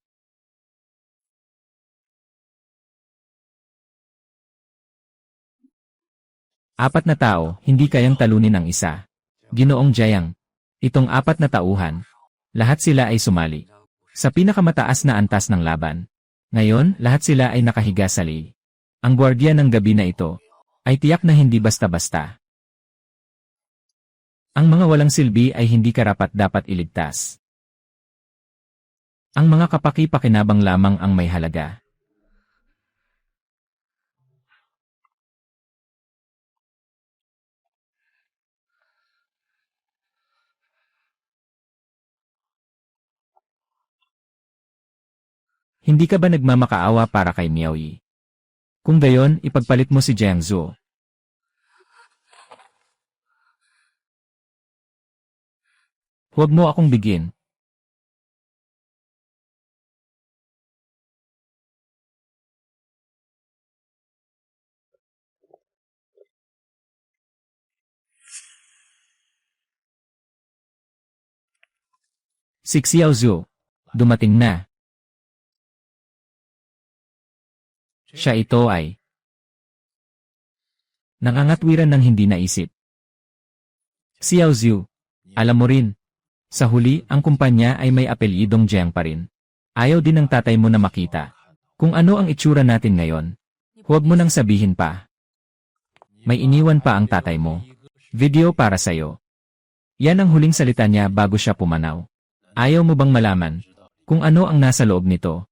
Apat na tao, hindi kayang talunin ang isa. Ginoong Jayang. Itong apat na tauhan. Lahat sila ay sumali. Sa pinakamataas na antas ng laban. Ngayon, lahat sila ay nakahiga sa lay. Ang gwardiya ng gabi na ito, ay tiyak na hindi basta-basta. Ang mga walang silbi ay hindi karapat-dapat iligtas. Ang mga kapaki-pakinabang lamang ang may halaga. Hindi ka ba nagmamakaawa para kay Miaoyi? Kung gayon, ipagpalit mo si Jiang Zuo. Huwag mo akong bigin. Si Xiao Zuo. Dumating na. Siya ito ay nangangatwiran ng hindi naisip. Xiao Zuo. Alam mo rin, sa huli ang kumpanya ay may apelyidong Jiang pa rin. Ayaw din ng tatay mo na makita kung ano ang itsura natin ngayon. Huwag mo nang sabihin pa. May iniwan pa ang tatay mo. Video para sa'yo. Yan ang huling salita niya bago siya pumanaw. Ayaw mo bang malaman kung ano ang nasa loob nito?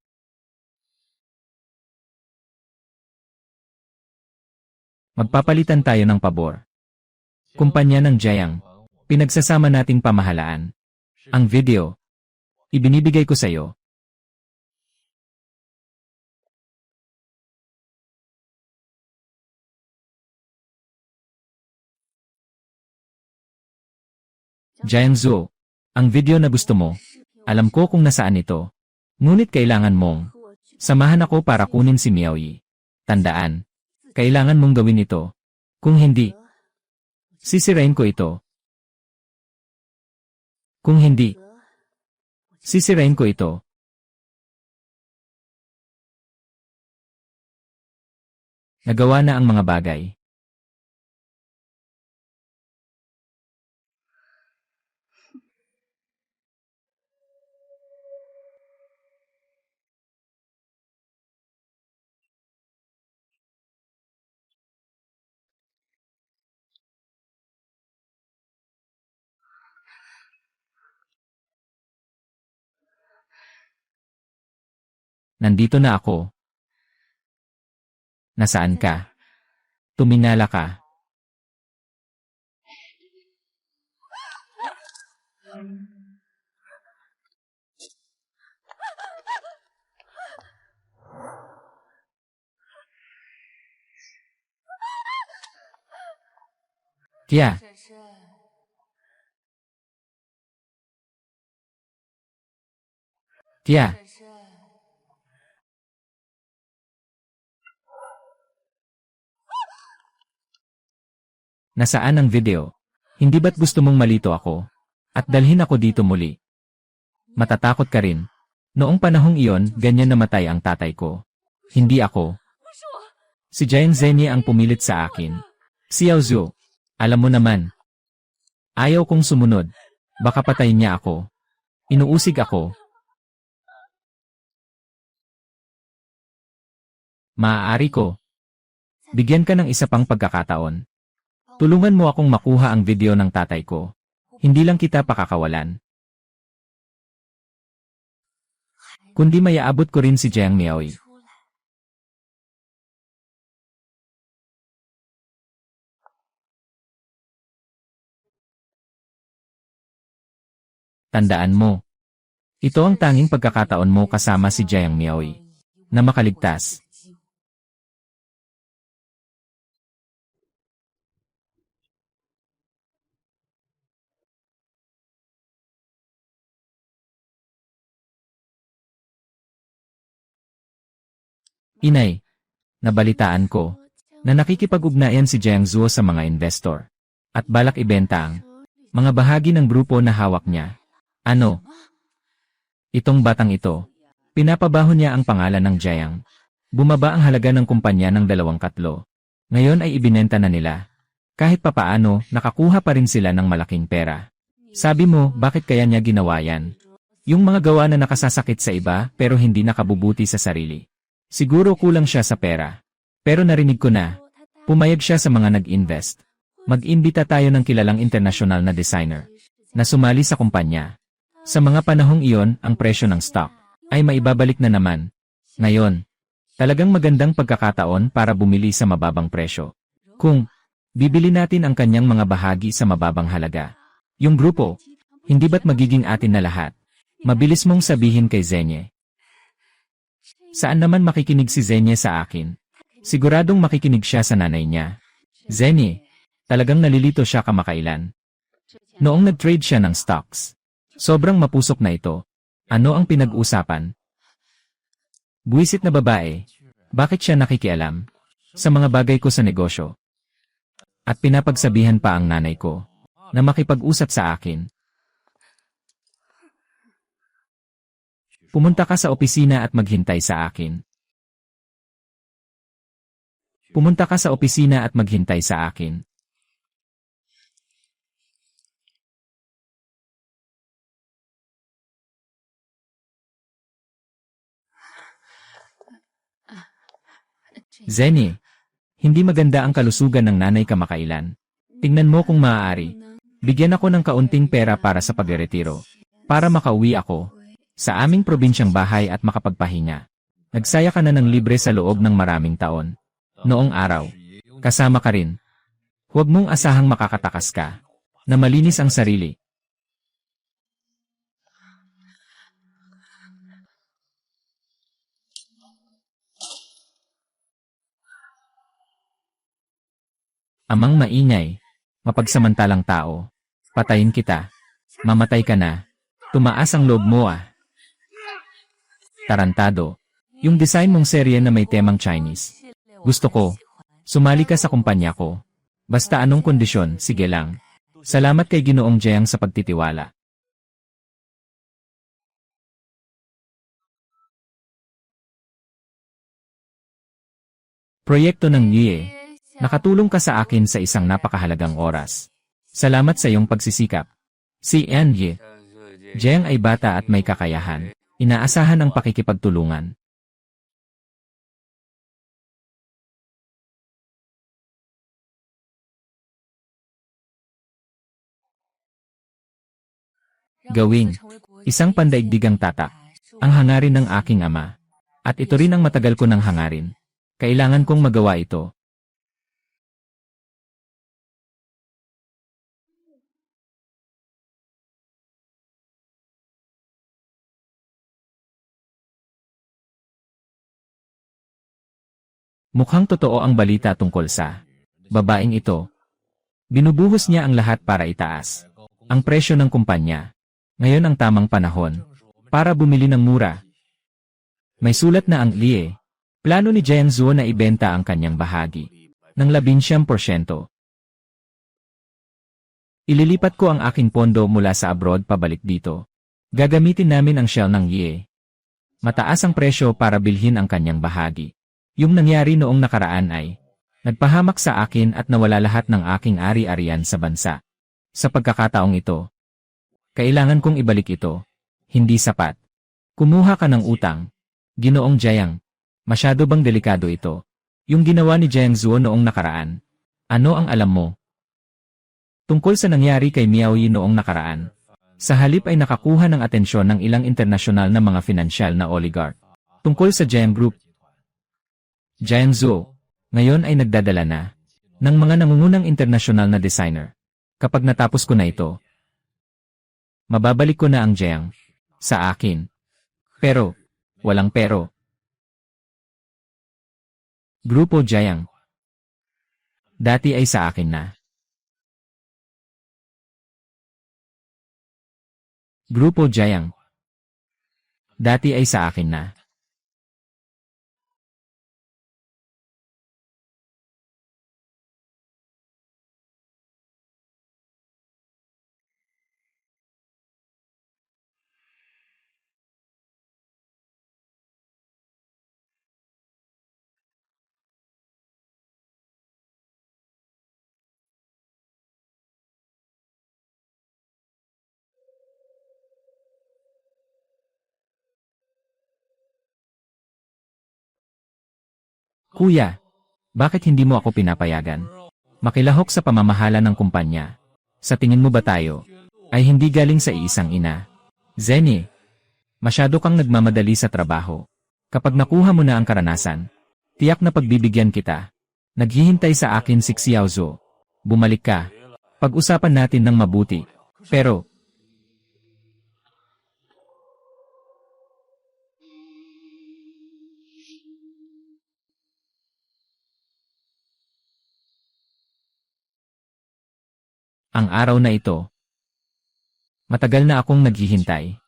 Magpapalitan tayo ng pabor. Kumpanya ng Jiang. Pinagsasama nating pamahalaan. Ang video. Ibinibigay ko sa'yo. Jiang Zuo. Ang video na gusto mo. Alam ko kung nasaan ito. Ngunit kailangan mong samahan ako para kunin si Miaoyi. Tandaan. Kailangan mong gawin ito. Kung hindi, sisirain ko ito. Kung hindi, sisirain ko ito. Nagawa na ang mga bagay. Nandito na ako. Nasaan ka? Tuminala ka. Kya. Kya. Nasaan ang video? Hindi ba't gusto mong malito ako? At dalhin ako dito muli? Matatakot ka rin. Noong panahong iyon, ganyan namatay ang tatay ko. Hindi ako. Si Jiang Zhenye ang pumilit sa akin. Xiao Zuo, alam mo naman. Ayaw kong sumunod. Baka patayin niya ako. Inuusig ako. Maaari ko. Bigyan ka ng isa pang pagkakataon. Tulungan mo akong makuha ang video ng tatay ko. Hindi lang kita pakakawalan. Kundi mayaabot ko rin si Jiang Miaoyi. Tandaan mo. Ito ang tanging pagkakataon mo kasama si Jiang Miaoyi na makaligtas. Inay, nabalitaan ko na nakikipag-ugnayan si Jiang Zuo sa mga investor at balak ibenta ang mga bahagi ng grupo na hawak niya. Ano? Itong batang ito, pinapabaho niya ang pangalan ng Jiang. Bumaba ang halaga ng kumpanya ng 2 Ngayon ay ibinenta na nila. Kahit papaano, nakakuha pa rin sila ng malaking pera. Sabi mo, bakit kaya niya ginawa yan? Yung mga gawa na nakasasakit sa iba pero hindi nakabubuti sa sarili. Siguro kulang siya sa pera. Pero narinig ko na, pumayag siya sa mga nag-invest. Mag-imbita tayo ng kilalang internasyonal na designer na sumali sa kumpanya. Sa mga panahong iyon, ang presyo ng stock ay maibabalik na naman. Ngayon, talagang magandang pagkakataon para bumili sa mababang presyo. Kung bibili natin ang kanyang mga bahagi sa mababang halaga, yung grupo, hindi ba't magiging atin na lahat? Mabilis mong sabihin kay Zhenye. Saan naman makikinig si Zenye sa akin? Siguradong makikinig siya sa nanay niya. Zenye, talagang nalilito siya kamakailan. Noong nag-trade siya ng stocks. Sobrang mapusok na ito. Ano ang pinag-usapan? Buwisit na babae. Bakit siya nakikialam? Sa mga bagay ko sa negosyo. At pinapagsabihan pa ang nanay ko na makipag-usap sa akin. Pumunta ka sa opisina at maghintay sa akin. Pumunta ka sa opisina at maghintay sa akin. Zenny, hindi maganda ang kalusugan ng nanay kamakailan. Tingnan mo kung maaari. Bigyan ako ng kaunting pera para sa pagretiro. Para makauwi ako sa aming probinsyang bahay at makapagpahinga. Nagsaya ka na ng libre sa loob ng maraming taon. Noong araw, kasama ka rin. Huwag mong asahang makakatakas ka na malinis ang sarili. Amang maingay, mapagsamantalang tao. Patayin kita. Mamatay ka na. Tumaas ang loob mo ah. Tarantado. Yung design mong serye na may temang Chinese. Gusto ko. Sumali ka sa kumpanya ko. Basta anong kondisyon, sige lang. Salamat kay Ginoong Jiang sa pagtitiwala. Proyekto ng Yue. Nakatulong ka sa akin sa isang napakahalagang oras. Salamat sa iyong pagsisikap. Si Ye. Jiang ay bata at may kakayahan. Inaasahan ang pakikipagtulungan. Gawing isang pandaigdigang tatak. Ang hangarin ng aking ama. At ito rin ang matagal ko ng hangarin. Kailangan kong magawa ito. Mukhang totoo ang balita tungkol sa babaeng ito. Binubuhos niya ang lahat para itaas ang presyo ng kumpanya. Ngayon ang tamang panahon para bumili ng mura. May sulat na ang Lie. Plano ni Jiang Zuo na ibenta ang kanyang bahagi ng 19%. Ililipat ko ang aking pondo mula sa abroad pabalik dito. Gagamitin namin ang shell ng Ye. Mataas ang presyo para bilhin ang kanyang bahagi. Yung nangyari noong nakaraan ay nagpahamak sa akin at nawala lahat ng aking ari-arian sa bansa. Sa pagkakataong ito, kailangan kong ibalik ito. Hindi sapat. Kumuha ka ng utang. Ginoong Jiang, masyado bang delikado ito? Yung ginawa ni Jiang Zuo noong nakaraan. Ano ang alam mo? Tungkol sa nangyari kay Miao Yi noong nakaraan. Sa halip ay nakakuha ng atensyon ng ilang internasyonal na mga finansyal na oligarch. Tungkol sa Jiang Group. Jiang Zuo, ngayon ay nagdadala na ng mga nangungunang internasyonal na designer. Kapag natapos ko na ito, mababalik ko na ang Jiang sa akin. Pero, walang pero. Grupo Jiang. Dati ay sa akin na. Grupo Jiang. Dati ay sa akin na. Kuya, bakit hindi mo ako pinapayagan? Makilahok sa pamamahala ng kumpanya. Sa tingin mo ba tayo ay hindi galing sa iisang ina? Zenny, masyado kang nagmamadali sa trabaho. Kapag nakuha mo na ang karanasan, tiyak na pagbibigyan kita. Naghihintay sa akin si Xiaozo. Bumalik ka. Pag-usapan natin ng mabuti. Pero, Ang araw na ito. Matagal na akong naghihintay.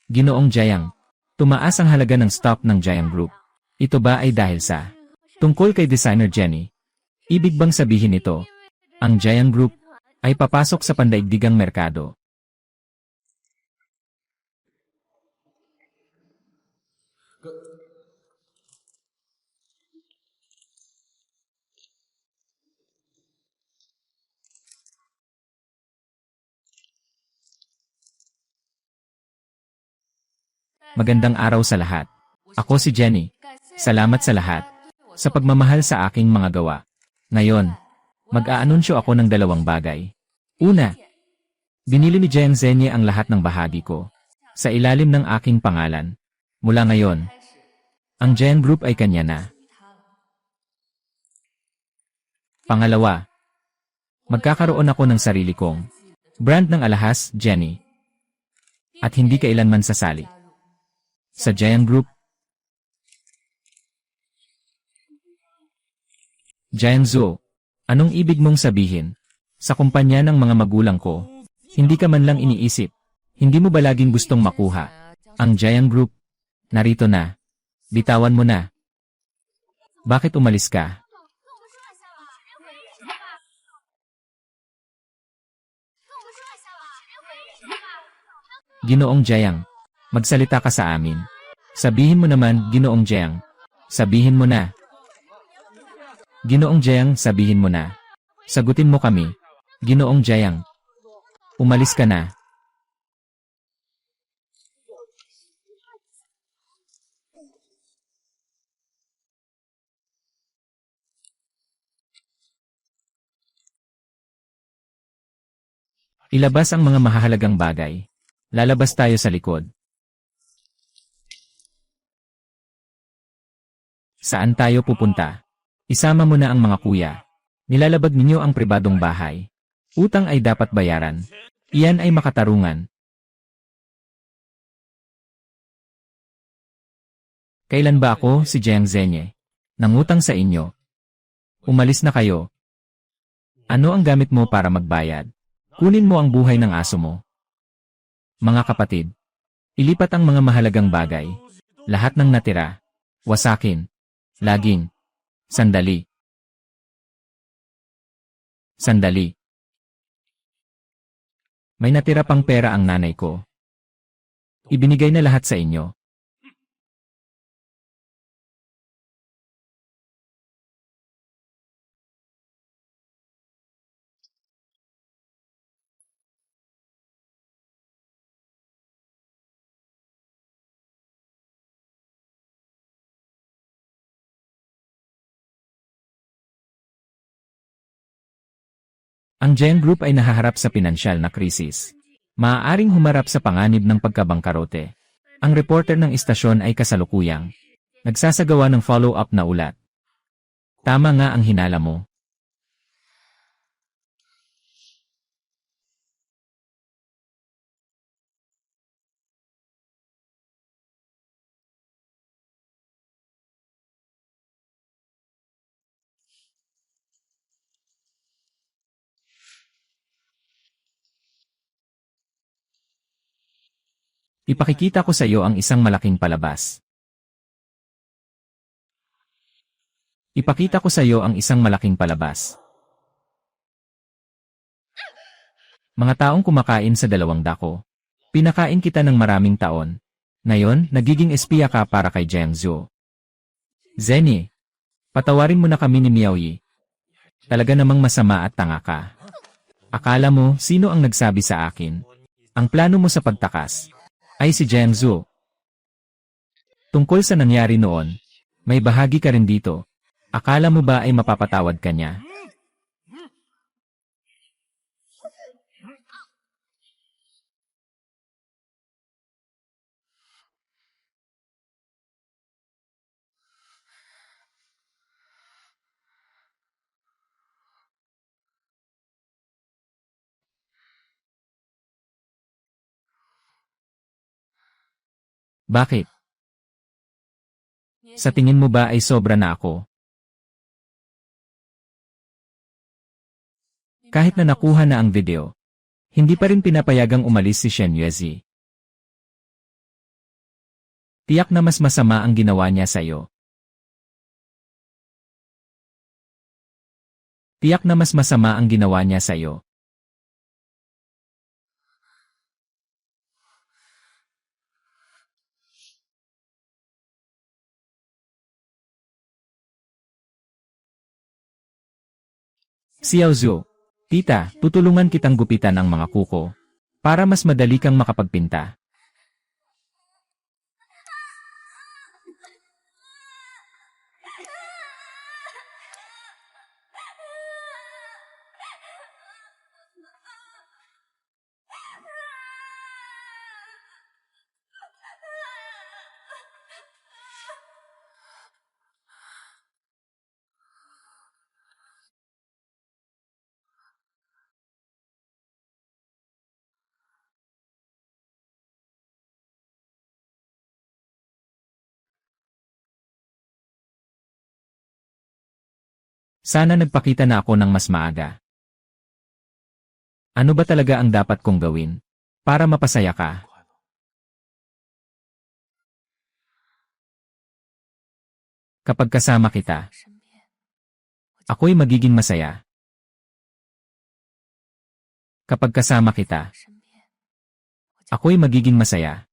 Ginoong Jiang. Tumaas ang halaga ng stock ng Jiang Group. Ito ba ay dahil sa tungkol kay designer Jenny? Ibig bang sabihin ito, ang Jiang Group ay papasok sa pandaigdigang merkado? Magandang araw sa lahat. Ako si Jenny. Salamat sa lahat. Sa pagmamahal sa aking mga gawa. Ngayon, mag-aanunsyo ako ng dalawang bagay. Una, binili ni Jiang Zenye ang lahat ng bahagi ko. Sa ilalim ng aking pangalan. Mula ngayon, ang Jiang Group ay kanya na. Pangalawa, magkakaroon ako ng sarili kong brand ng alahas, Jenny. At hindi kailanman sasali sa Jiang Group. Jiang Zhou, anong ibig mong sabihin? Sa kumpanya ng mga magulang ko, hindi ka man lang iniisip. Hindi mo ba laging gustong makuha ang Jiang Group? Narito na. Bitawan mo na. Bakit umalis ka? Ginoong Jiang, magsalita ka sa amin. Sabihin mo naman, Ginoong Jiang. Sabihin mo na. Ginoong Jiang, sabihin mo na. Sagutin mo kami. Ginoong Jiang. Umalis ka na. Ilabas ang mga mahahalagang bagay. Lalabas tayo sa likod. Saan tayo pupunta? Isama mo na ang mga kuya. Nilalabag ninyo ang pribadong bahay. Utang ay dapat bayaran. Iyan ay makatarungan. Kailan ba ako, si Jiang Zenye, nangutang sa inyo? Umalis na kayo. Ano ang gamit mo para magbayad? Kunin mo ang buhay ng aso mo. Mga kapatid, ilipat ang mga mahalagang bagay. Lahat ng natira. Wasakin. Laging. Sandali. Sandali. May natira pang pera ang nanay ko. Ibinigay na lahat sa inyo. Ang Jiang Group ay nahaharap sa pinansyal na krisis. Maaaring humarap sa panganib ng pagkabangkarote. Ang reporter ng istasyon ay kasalukuyang nagsasagawa ng follow-up na ulat. Tama nga ang hinala mo. Ipakikita ko sa iyo ang isang malaking palabas. Ipakita ko sa iyo ang isang malaking palabas. Mga taong kumakain sa dalawang dako. Pinakain kita ng maraming taon. Ngayon, nagiging espiya ka para kay Jiang Zhou. Zenny, patawarin mo na kami ni Miaoyi. Talaga namang masama at tanga ka. Akala mo, sino ang nagsabi sa akin? Ang plano mo sa pagtakas ay si Jiang Zhou. Tungkol sa nangyari noon, may bahagi ka rin dito. Akala mo ba ay mapapatawad ka niya? Bakit? Sa tingin mo ba ay sobra na ako? Kahit na nakuha na ang video, hindi pa rin pinapayagang umalis si Shen Yuezi. Tiyak na mas masama ang ginawa niya sa'yo. Tiyak na mas masama ang ginawa niya sa'yo. Xiao Zhu, tita, tutulungan kitang gupitan ang mga kuko para mas madali kang makapagpinta. Sana nagpakita na ako ng mas maaga. Ano ba talaga ang dapat kong gawin para mapasaya ka? Kapag kasama kita, ako'y magiging masaya. Kapag kasama kita, ako'y magiging masaya.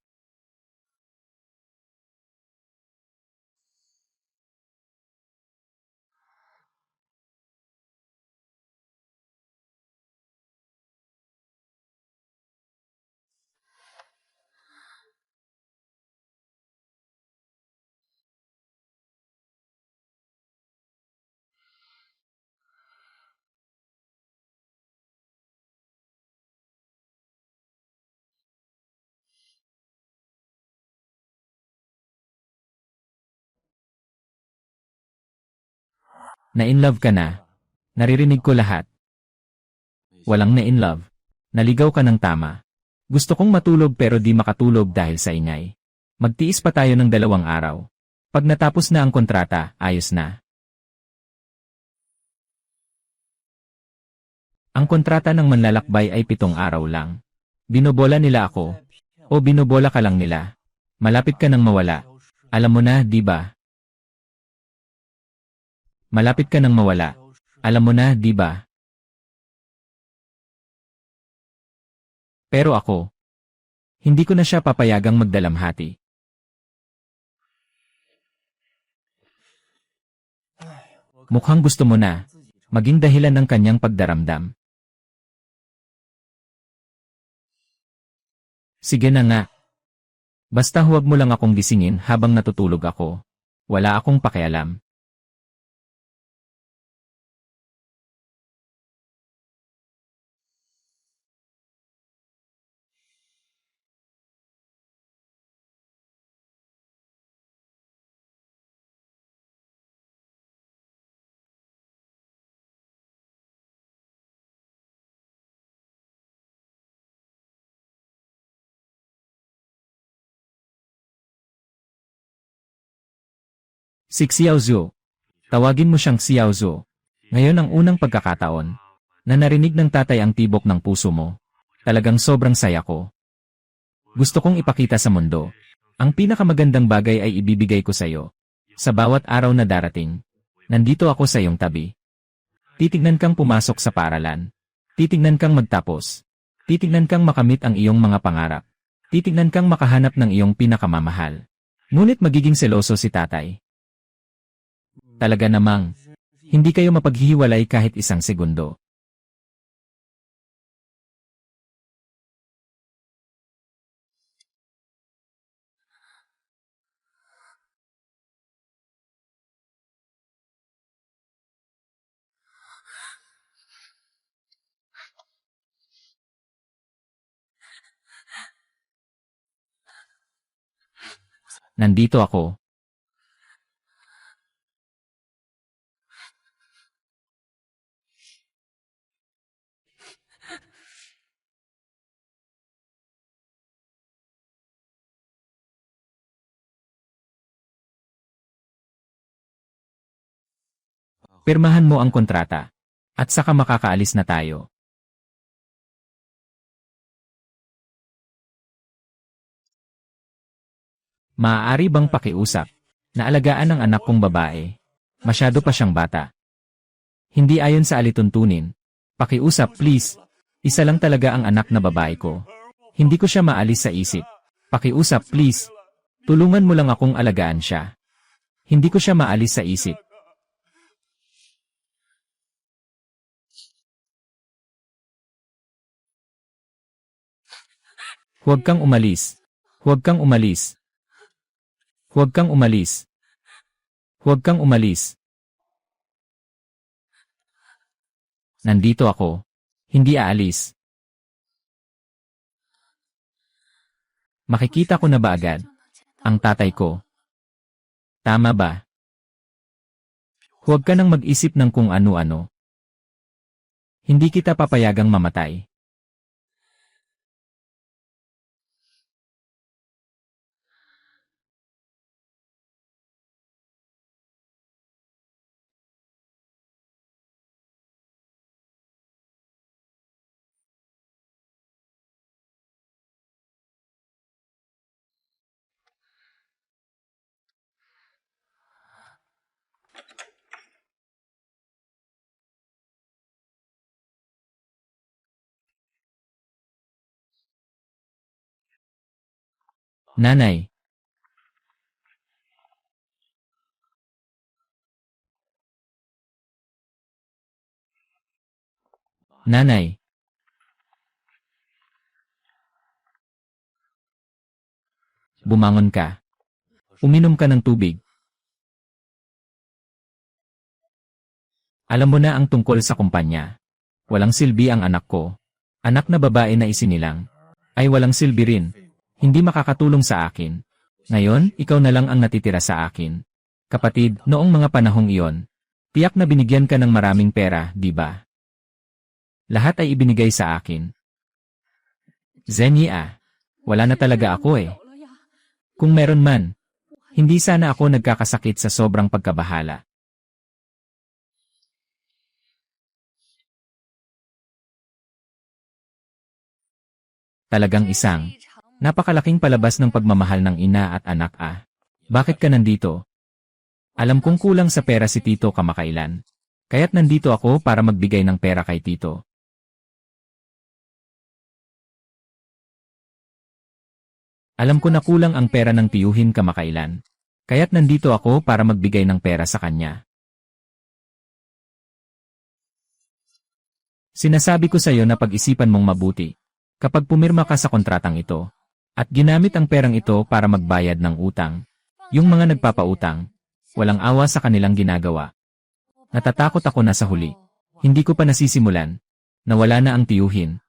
Na-in-love ka na. Naririnig ko lahat. Walang na-in-love. Naligaw ka ng tama. Gusto kong matulog pero di makatulog dahil sa ingay. Magtiis pa tayo ng 2 araw. Pag natapos na ang kontrata, ayos na. Ang kontrata ng manlalakbay ay 7 araw lang. Binobola nila ako. O binobola ka lang nila. Malapit ka nang mawala. Alam mo na, di ba? Malapit ka nang mawala. Alam mo na, di ba? Pero ako, hindi ko na siya papayagang magdalamhati. Mukhang gusto mo na maging dahilan ng kanyang pagdaramdam. Sige na nga. Basta huwag mo lang akong gisingin habang natutulog ako. Wala akong pakialam. Si Xiao Zhu. Tawagin mo siyang Xiao Zhu. Ngayon ang unang pagkakataon na narinig ng tatay ang tibok ng puso mo. Talagang sobrang saya ko. Gusto kong ipakita sa mundo. Ang pinakamagandang bagay ay ibibigay ko sa iyo. Sa bawat araw na darating, nandito ako sa iyong tabi. Titignan kang pumasok sa paaralan. Titignan kang magtapos. Titignan kang makamit ang iyong mga pangarap. Titignan kang makahanap ng iyong pinakamamahal. Ngunit magiging seloso si tatay. Talaga namang, hindi kayo mapaghihiwalay kahit isang segundo. Nandito ako. Pirmahan mo ang kontrata. At saka makakaalis na tayo. Maaari bang pakiusap? Naalagaan ng anak kong babae. Masyado pa siyang bata. Hindi ayon sa alituntunin. Pakiusap please. Isa lang talaga ang anak na babae ko. Hindi ko siya maalis sa isip. Pakiusap please. Tulungan mo lang akong alagaan siya. Hindi ko siya maalis sa isip. Huwag kang umalis. Huwag kang umalis. Huwag kang umalis. Huwag kang umalis. Nandito ako. Hindi aalis. Makikita ko na ba agad? Ang tatay ko. Tama ba? Huwag ka nang mag-isip ng kung ano-ano. Hindi kita papayagang mamatay. Nanay. Nanay. Bumangon ka. Uminom ka ng tubig. Alam mo na ang tungkol sa kumpanya. Walang silbi ang anak ko. Anak na babae na isinilang. Ay walang silbi rin. Hindi makakatulong sa akin. Ngayon, ikaw na lang ang natitira sa akin. Kapatid, noong mga panahong iyon, tiyak na binigyan ka ng maraming pera, di ba? Lahat ay ibinigay sa akin. Zenny wala na talaga ako eh. Kung meron man, hindi sana ako nagkakasakit sa sobrang pagkabahala. Talagang isang napakalaking palabas ng pagmamahal ng ina at anak Bakit ka nandito? Alam kong kulang sa pera si Tito kamakailan. Kaya't nandito ako para magbigay ng pera kay Tito. Alam ko na kulang ang pera ng tiyuhin kamakailan. Kaya't nandito ako para magbigay ng pera sa kanya. Sinasabi ko sa iyo na pag-isipan mong mabuti. Kapag pumirma ka sa kontratang ito, at ginamit ang perang ito para magbayad ng utang, yung mga nagpapautang, walang awa sa kanilang ginagawa. Natatakot ako na sa huli. Hindi ko pa nasisimulan. Nawala na ang tiyuhin.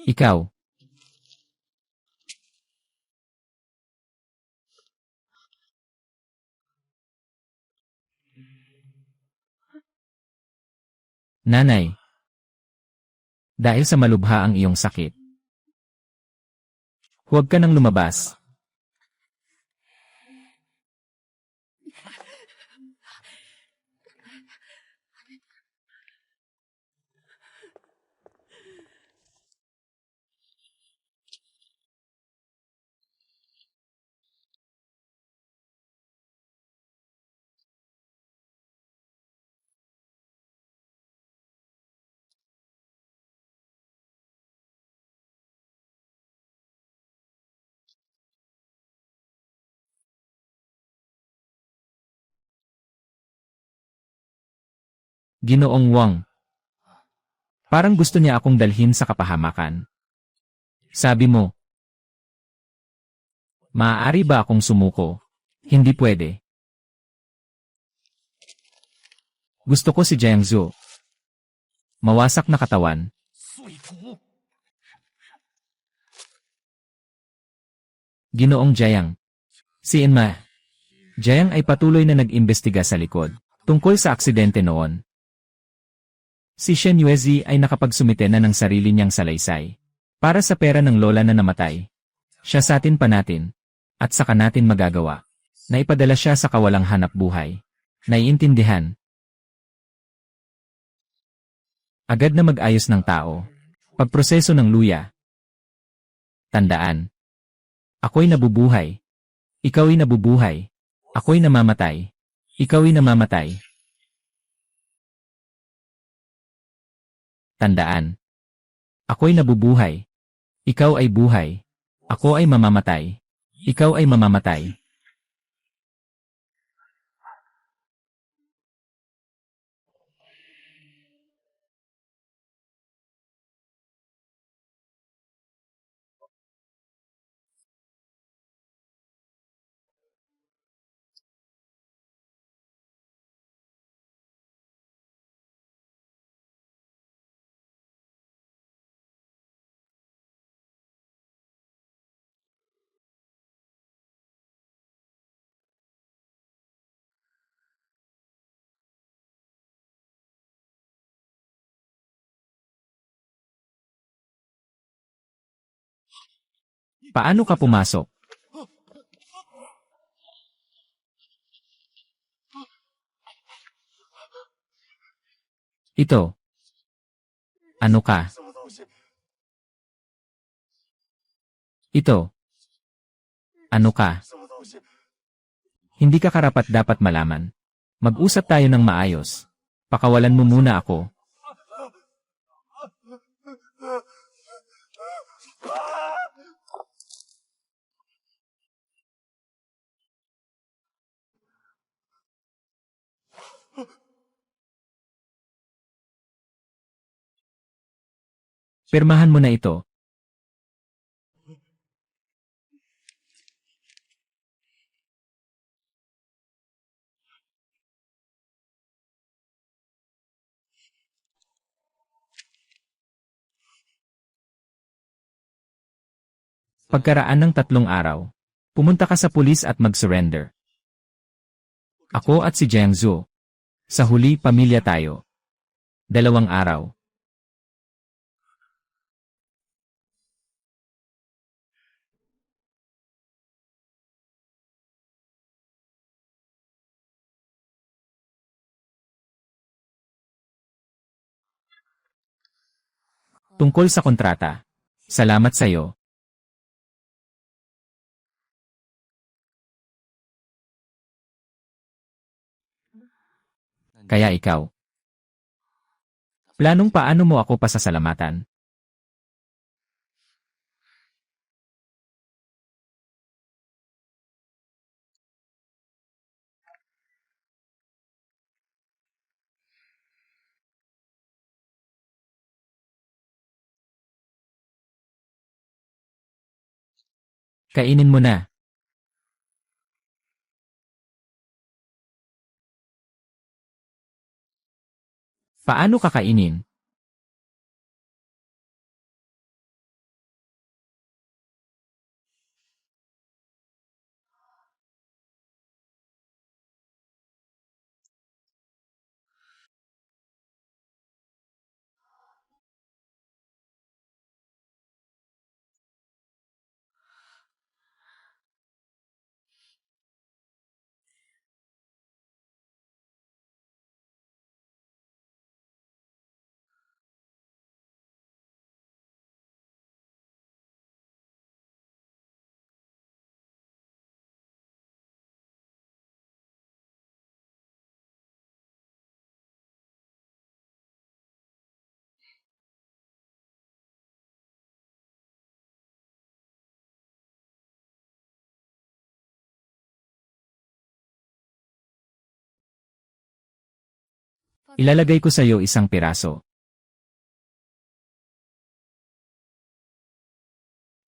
Ikaw. Nanay. Dahil sa malubha ang iyong sakit. Huwag ka nang lumabas. Ginoong Wang. Parang gusto niya akong dalhin sa kapahamakan. Sabi mo, maaari ba akong sumuko? Hindi pwede. Gusto ko si Jiangsu. Mawasak na katawan. Ginoong Jiang. Si Enma. Jiang ay patuloy na nag-imbestiga sa likod tungkol sa aksidente noon. Si Shen Yuezi ay nakapagsumite na ng sarili niyang salaysay para sa pera ng lola na namatay. Siya sa atin pa natin at saka natin magagawa. Naipadala siya sa kawalang hanap buhay. Naiintindihan. Agad na mag-ayos ng tao. Pagproseso ng luya. Tandaan. Ako'y nabubuhay. Ikaw'y nabubuhay. Ako'y namamatay. Ikaw'y namamatay. Tandaan. Ako'y nabubuhay. Ikaw ay buhay. Ako ay mamamatay. Ikaw ay mamamatay. Paano ka pumasok? Ito. Ano ka? Ito. Ano ka? Hindi ka karapat-dapat malaman. Mag-usap tayo ng maayos. Pakawalan mo muna ako. Pirmahan mo na ito. Pagkaraan ng 3 araw, pumunta ka sa pulis at mag-surrender. Ako at si Jiangzu. Sa huli, pamilya tayo. 2 araw. Tungkol sa kontrata. Salamat sa'yo. Kaya ikaw. Planong paano mo ako pasasalamatan? Kainin mo na. Paano kakainin? Ilalagay ko sa iyo isang piraso.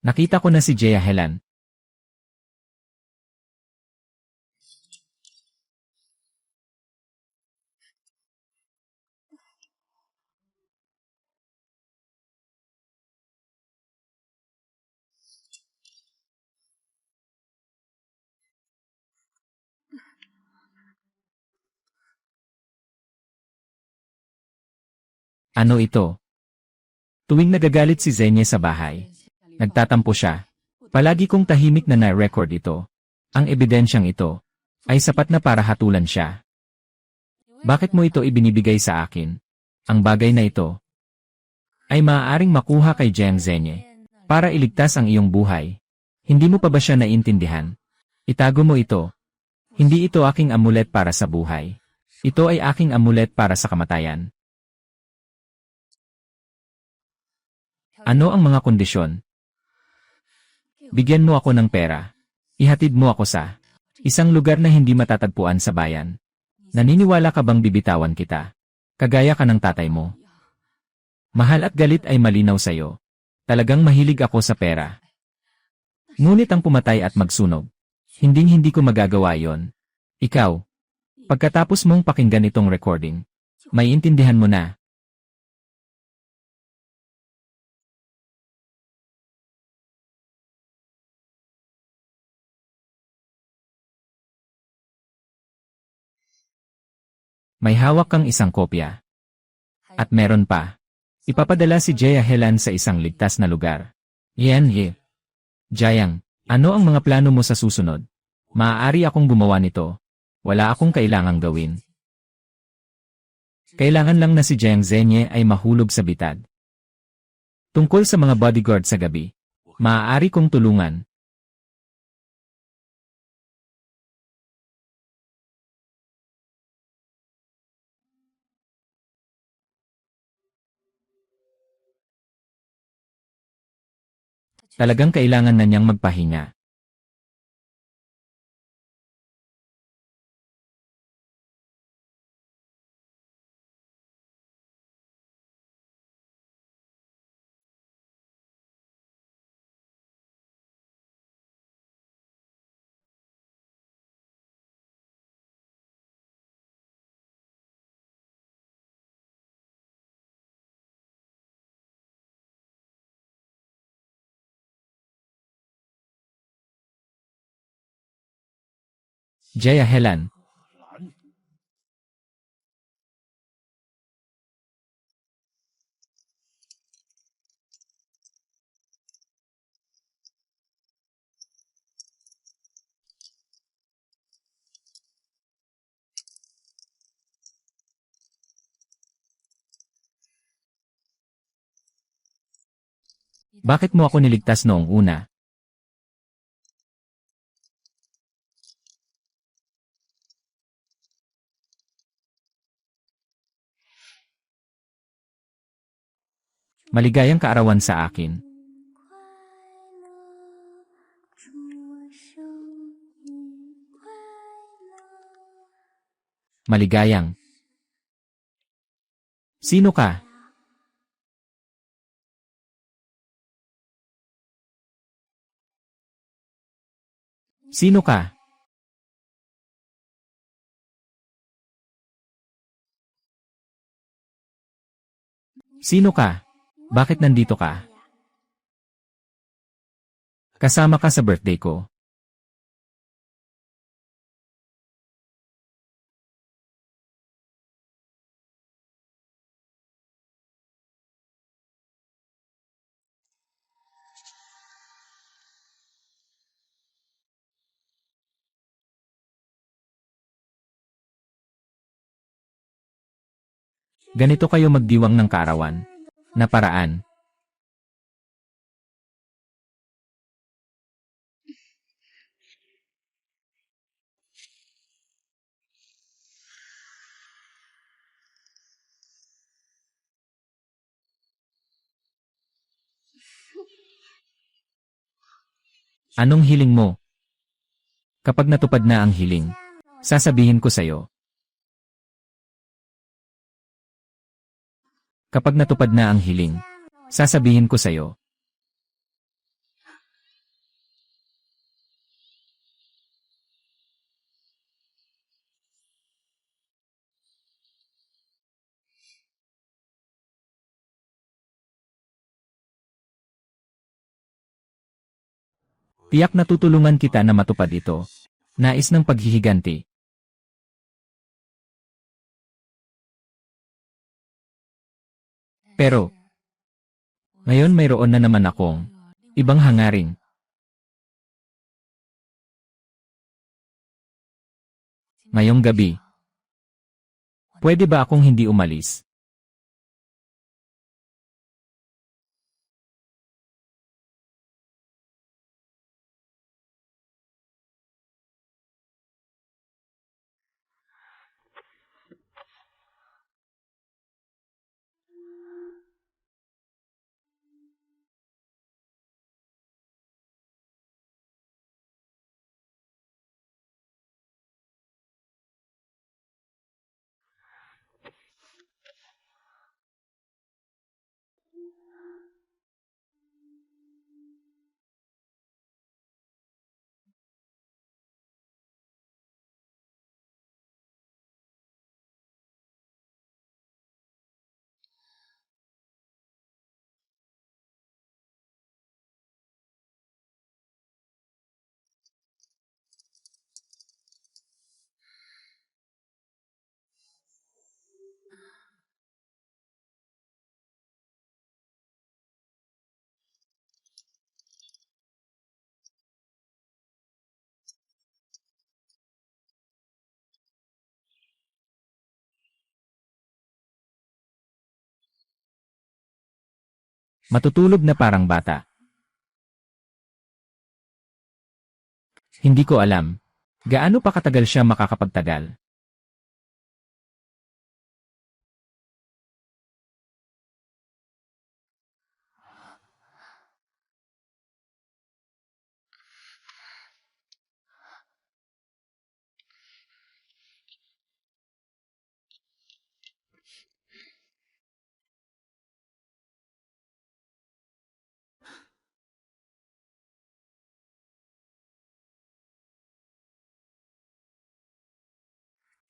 Nakita ko na si Jia Helan. Ano ito? Tuwing nagagalit si Zenye sa bahay, nagtatampo siya. Palagi kong tahimik na na-record ito. Ang ebidensyang ito ay sapat na para hatulan siya. Bakit mo ito ibinibigay sa akin? Ang bagay na ito ay maaaring makuha kay Jiang Zenye para iligtas ang iyong buhay. Hindi mo pa ba siya naiintindihan? Itago mo ito. Hindi ito aking amulet para sa buhay. Ito ay aking amulet para sa kamatayan. Ano ang mga kondisyon? Bigyan mo ako ng pera. Ihatid mo ako sa isang lugar na hindi matatagpuan sa bayan. Naniniwala ka bang bibitawan kita? Kagaya ka ng tatay mo. Mahal at galit ay malinaw sa'yo. Talagang mahilig ako sa pera. Ngunit ang pumatay at magsunog, hindi ko magagawa yon. Ikaw, pagkatapos mong pakinggan itong recording, may intindihan mo na. May hawak kang isang kopya. At meron pa. Ipapadala si Jaya Helan sa isang ligtas na lugar. Yan ye. Jayang, ano ang mga plano mo sa susunod? Maaari akong gumawa nito. Wala akong kailangang gawin. Kailangan lang na si Jiang Zenye ay mahulog sa bitad. Tungkol sa mga bodyguard sa gabi, maaari kong tulungan. Talagang kailangan na niyang magpahinga. Jaya Helan. Bakit mo ako niligtas noong una? Maligayang kaarawan sa akin. Maligayang. Sino ka? Sino ka? Sino ka? Bakit nandito ka? Kasama ka sa birthday ko. Ganito kayo magdiwang ng kaarawan. Na paraan. Anong hiling mo? Kapag natupad na ang hiling, sasabihin ko sa'yo. Kapag natupad na ang hiling, sasabihin ko sa'yo. Tiyak na tutulungan kita na matupad ito. Nais ng paghihiganti. Pero, ngayon mayroon na naman akong ibang hangarin. Ngayong gabi, pwede ba akong hindi umalis? Matutulog na parang bata. Hindi ko alam. Gaano pa katagal siya makakapagtagal?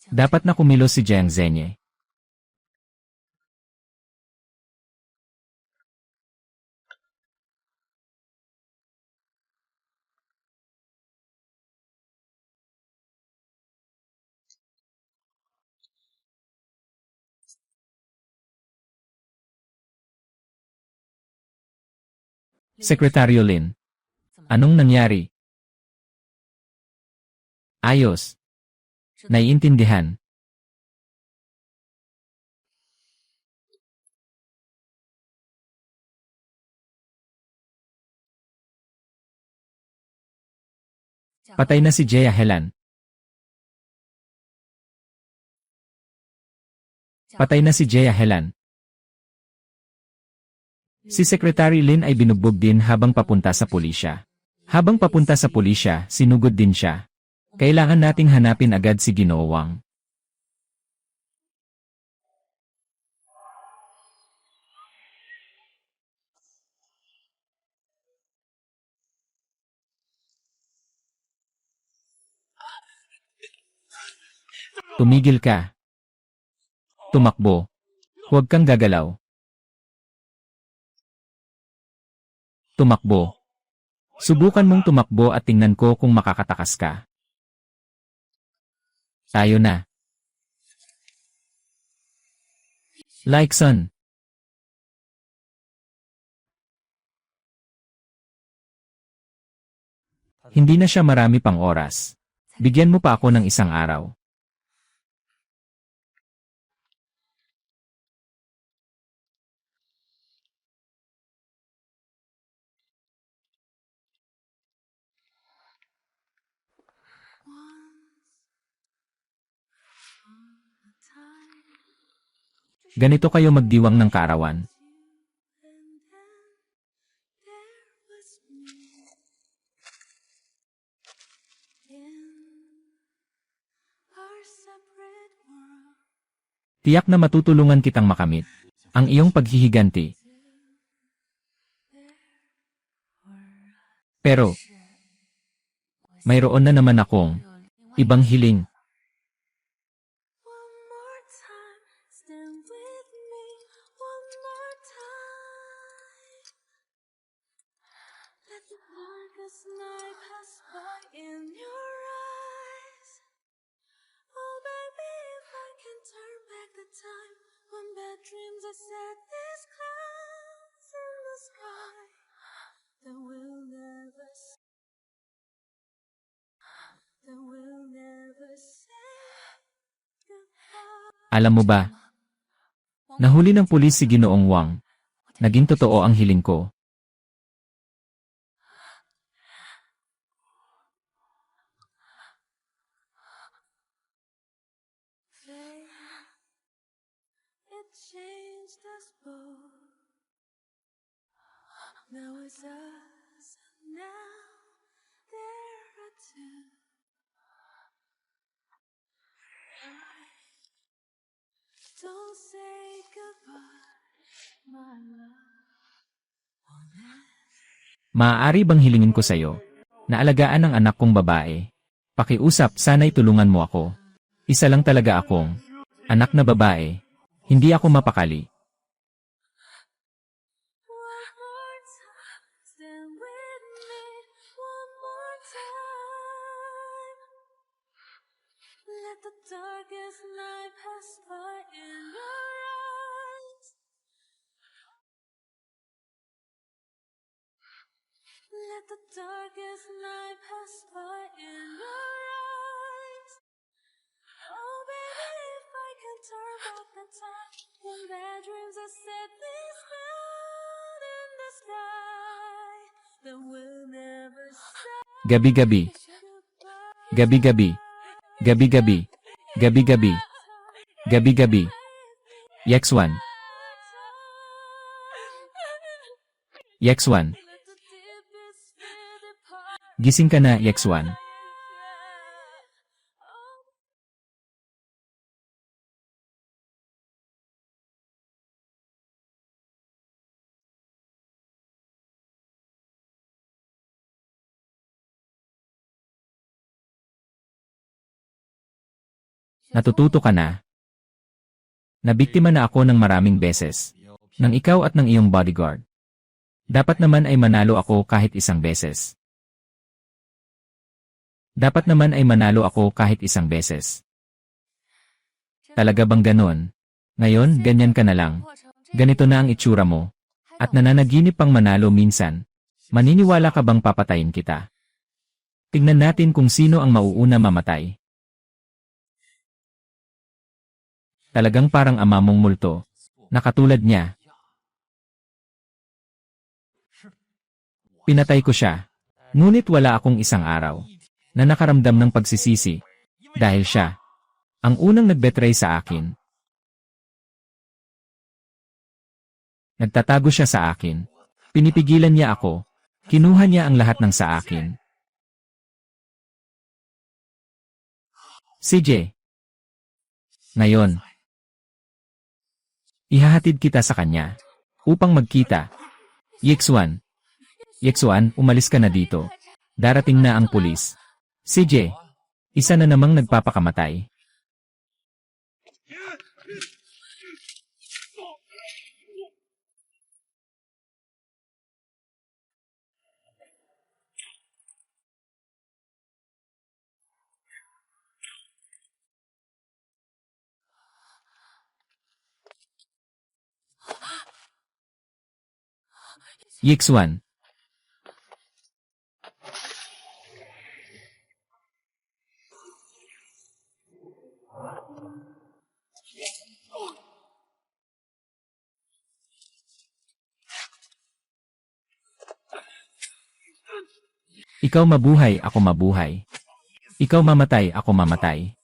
Dapat na kumilos si Jiang Zenye. Sekretaryo Lin, anong nangyari? Ayos. Naiintindihan. Patay na si Jia Helan. Patay na si Jia Helan. Si Secretary Lin ay binugbog din habang papunta sa pulisya. Habang papunta sa pulisya, sinugod din siya. Kailangan nating hanapin agad si Ginoo Wang. Tumigil ka. Tumakbo. Huwag kang gagalaw. Tumakbo. Subukan mong tumakbo at tingnan ko kung makakatakas ka. Tayo na. Like son. Hindi na siya marami pang oras. Bigyan mo pa ako ng isang araw. Ganito kayo magdiwang ng kaarawan. Tiyak na matutulungan kitang makamit ang iyong paghihiganti. Pero, mayroon na naman akong ibang hiling. Alam mo ba, nahuli ng pulis si Ginoong Wang. Naging totoo ang hiling ko. Maaari bang hilingin ko sa'yo na alagaan ang anak kong babae? Pakiusap, sana'y tulungan mo ako. Isa lang talaga akong anak na babae. Hindi ako mapakali. Gabi-gabi. Gabi-gabi. Gabi-gabi. Gabi-gabi. Gabi-gabi. Yex1. Yex1. Gising ka na, Yex1. Natututo ka na. Nabiktima na ako ng maraming beses. Ng ikaw at ng iyong bodyguard. Dapat naman ay manalo ako kahit isang beses. Dapat naman ay manalo ako kahit isang beses. Talaga bang ganon? Ngayon, ganyan ka na lang. Ganito na ang itsura mo. At nananaginip pang manalo minsan. Maniniwala ka bang papatayin kita? Tingnan natin kung sino ang mauuna mamatay. Talagang parang ama mong multo. Nakatulad niya. Pinatay ko siya. Ngunit wala akong isang araw na nakaramdam ng pagsisisi. Dahil siya ang unang nagbetray sa akin. Nagtatago siya sa akin. Pinipigilan niya ako. Kinuha niya ang lahat ng sa akin. CJ. Ngayon, ihahatid kita sa kanya upang magkita. Yex1. Yex1, umalis ka na dito. Darating na ang pulis. CJ. Isa na namang nagpapakamatay. Yex1. Ikaw mabuhay, ako mabuhay. Ikaw mamatay, ako mamatay.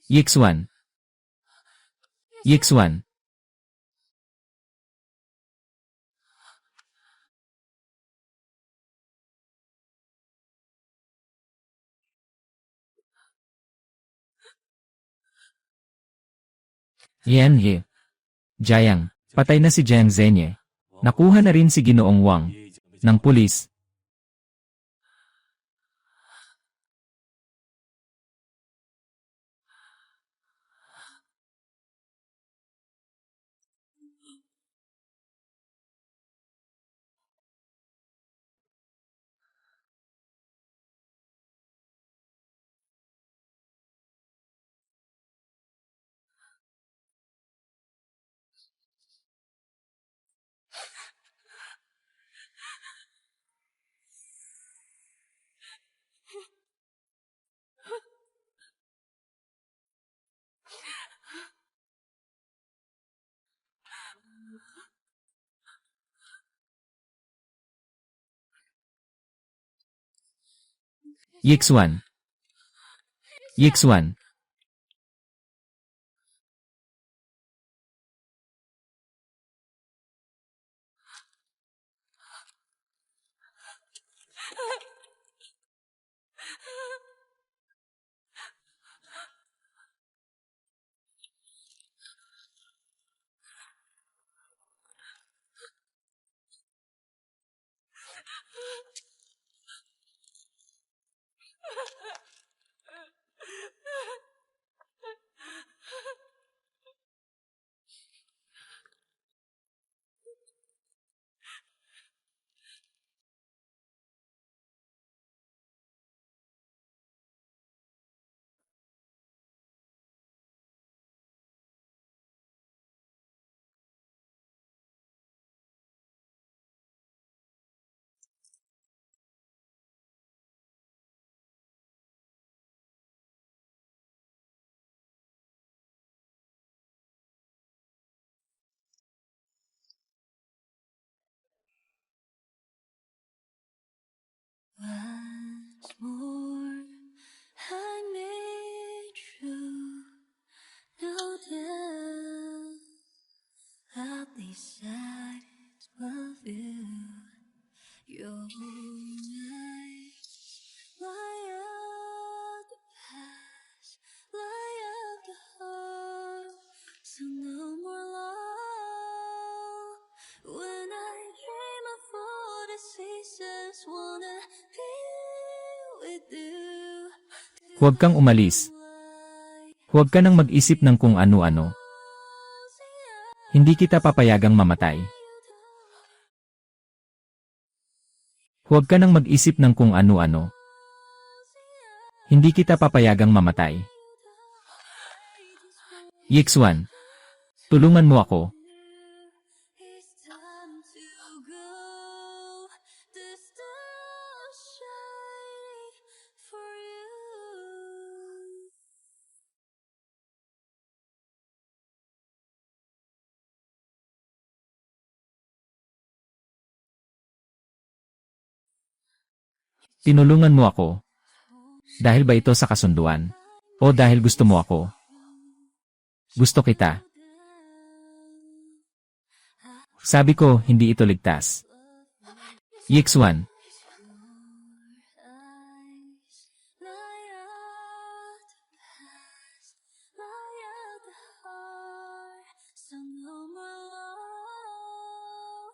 Yex1. Yex1. Yan ye. Jiang. Patay na si Jiang Zenye. Nakuha na rin si Ginoong Wang ng pulis. Yex1. Yex1. more. I need you, no doubt. I'll be sad of you. You're right. Lie of the past, lie of the heart. So no more love. When I dream of all the seasons, wanna be with you. Huwag kang umalis. Huwag ka nang mag-isip ng kung ano-ano. Hindi kita papayagang mamatay. Huwag ka nang mag-isip ng kung ano-ano. Hindi kita papayagang mamatay. Yixuan, tulungan mo ako. It's time to go. The stars shine for you. Tinulungan mo ako. Dahil ba ito sa kasunduan? O dahil gusto mo ako? Gusto kita. Sabi ko, hindi ito ligtas. Yixuan, Lie out the past, lie out the heart. So no more love.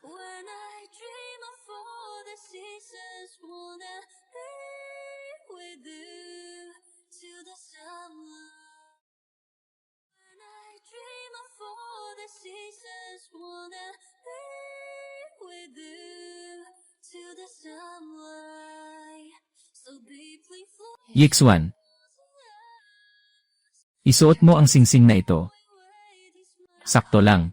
When I dream of all the seasons, wanna be with you till the summer. When I dream of all the seasons, wanna be with you till the sunlight. So deeply flowing Yixuan, isuot mo ang singsing na ito. away these Sakto lang.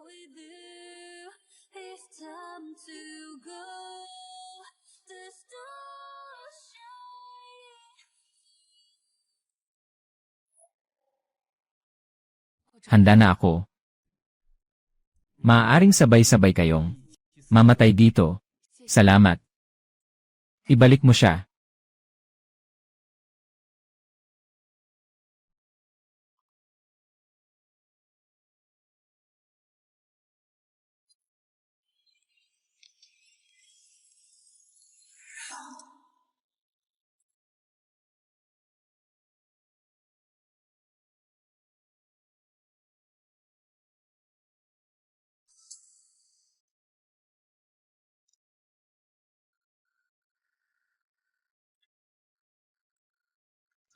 with you. It's time to go. The stars shine. Handa na ako. Maaaring sabay-sabay kayong mamatay dito. Salamat. Ibalik mo siya.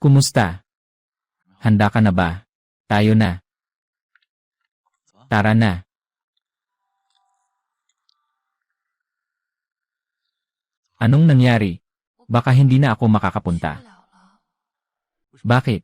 Kumusta? Handa ka na ba? Tayo na. Tara na. Anong nangyari? Baka hindi na ako makakapunta. Bakit?